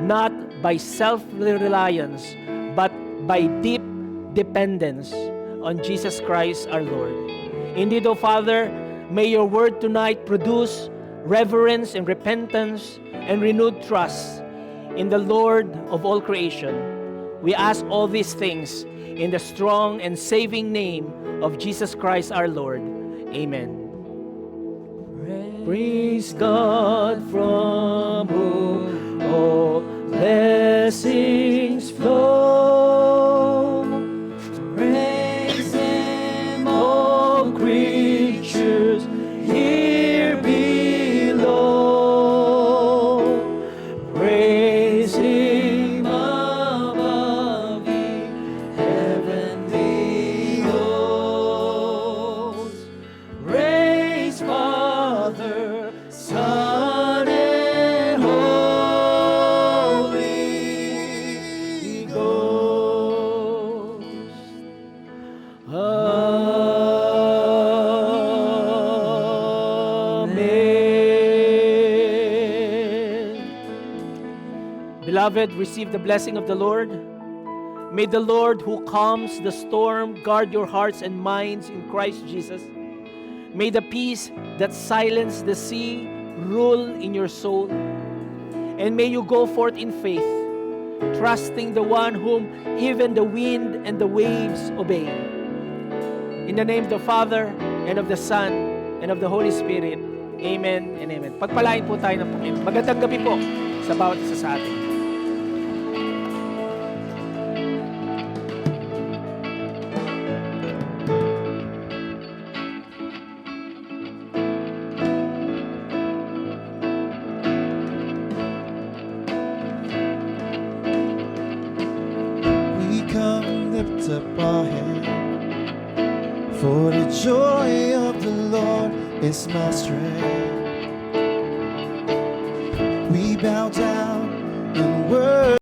not by self-reliance but by deep dependence on Jesus Christ our Lord. Indeed, O Father, may your word tonight produce reverence and repentance and renewed trust in the Lord of all creation. We ask all these things in the strong and saving name of Jesus Christ our Lord. Amen. Praise God, from whom all blessings flow. Praise Him, all creatures here below. Praise Him above the heavenly hosts. Praise Father, Son, and Holy Ghost. Amen. Beloved, receive the blessing of the Lord. May the Lord who calms the storm guard your hearts and minds in Christ Jesus. May the peace that silences the sea rule in your soul. And may you go forth in faith, trusting the one whom even the wind and the waves obey. In the name of the Father, and of the Son, and of the Holy Spirit. Amen and amen. Pagpalain po tayo ng Panginoon. Magandang gabi po sa bawat isa sa atin. We come lift up our hand, for the joy of the Lord is my strength. We bow down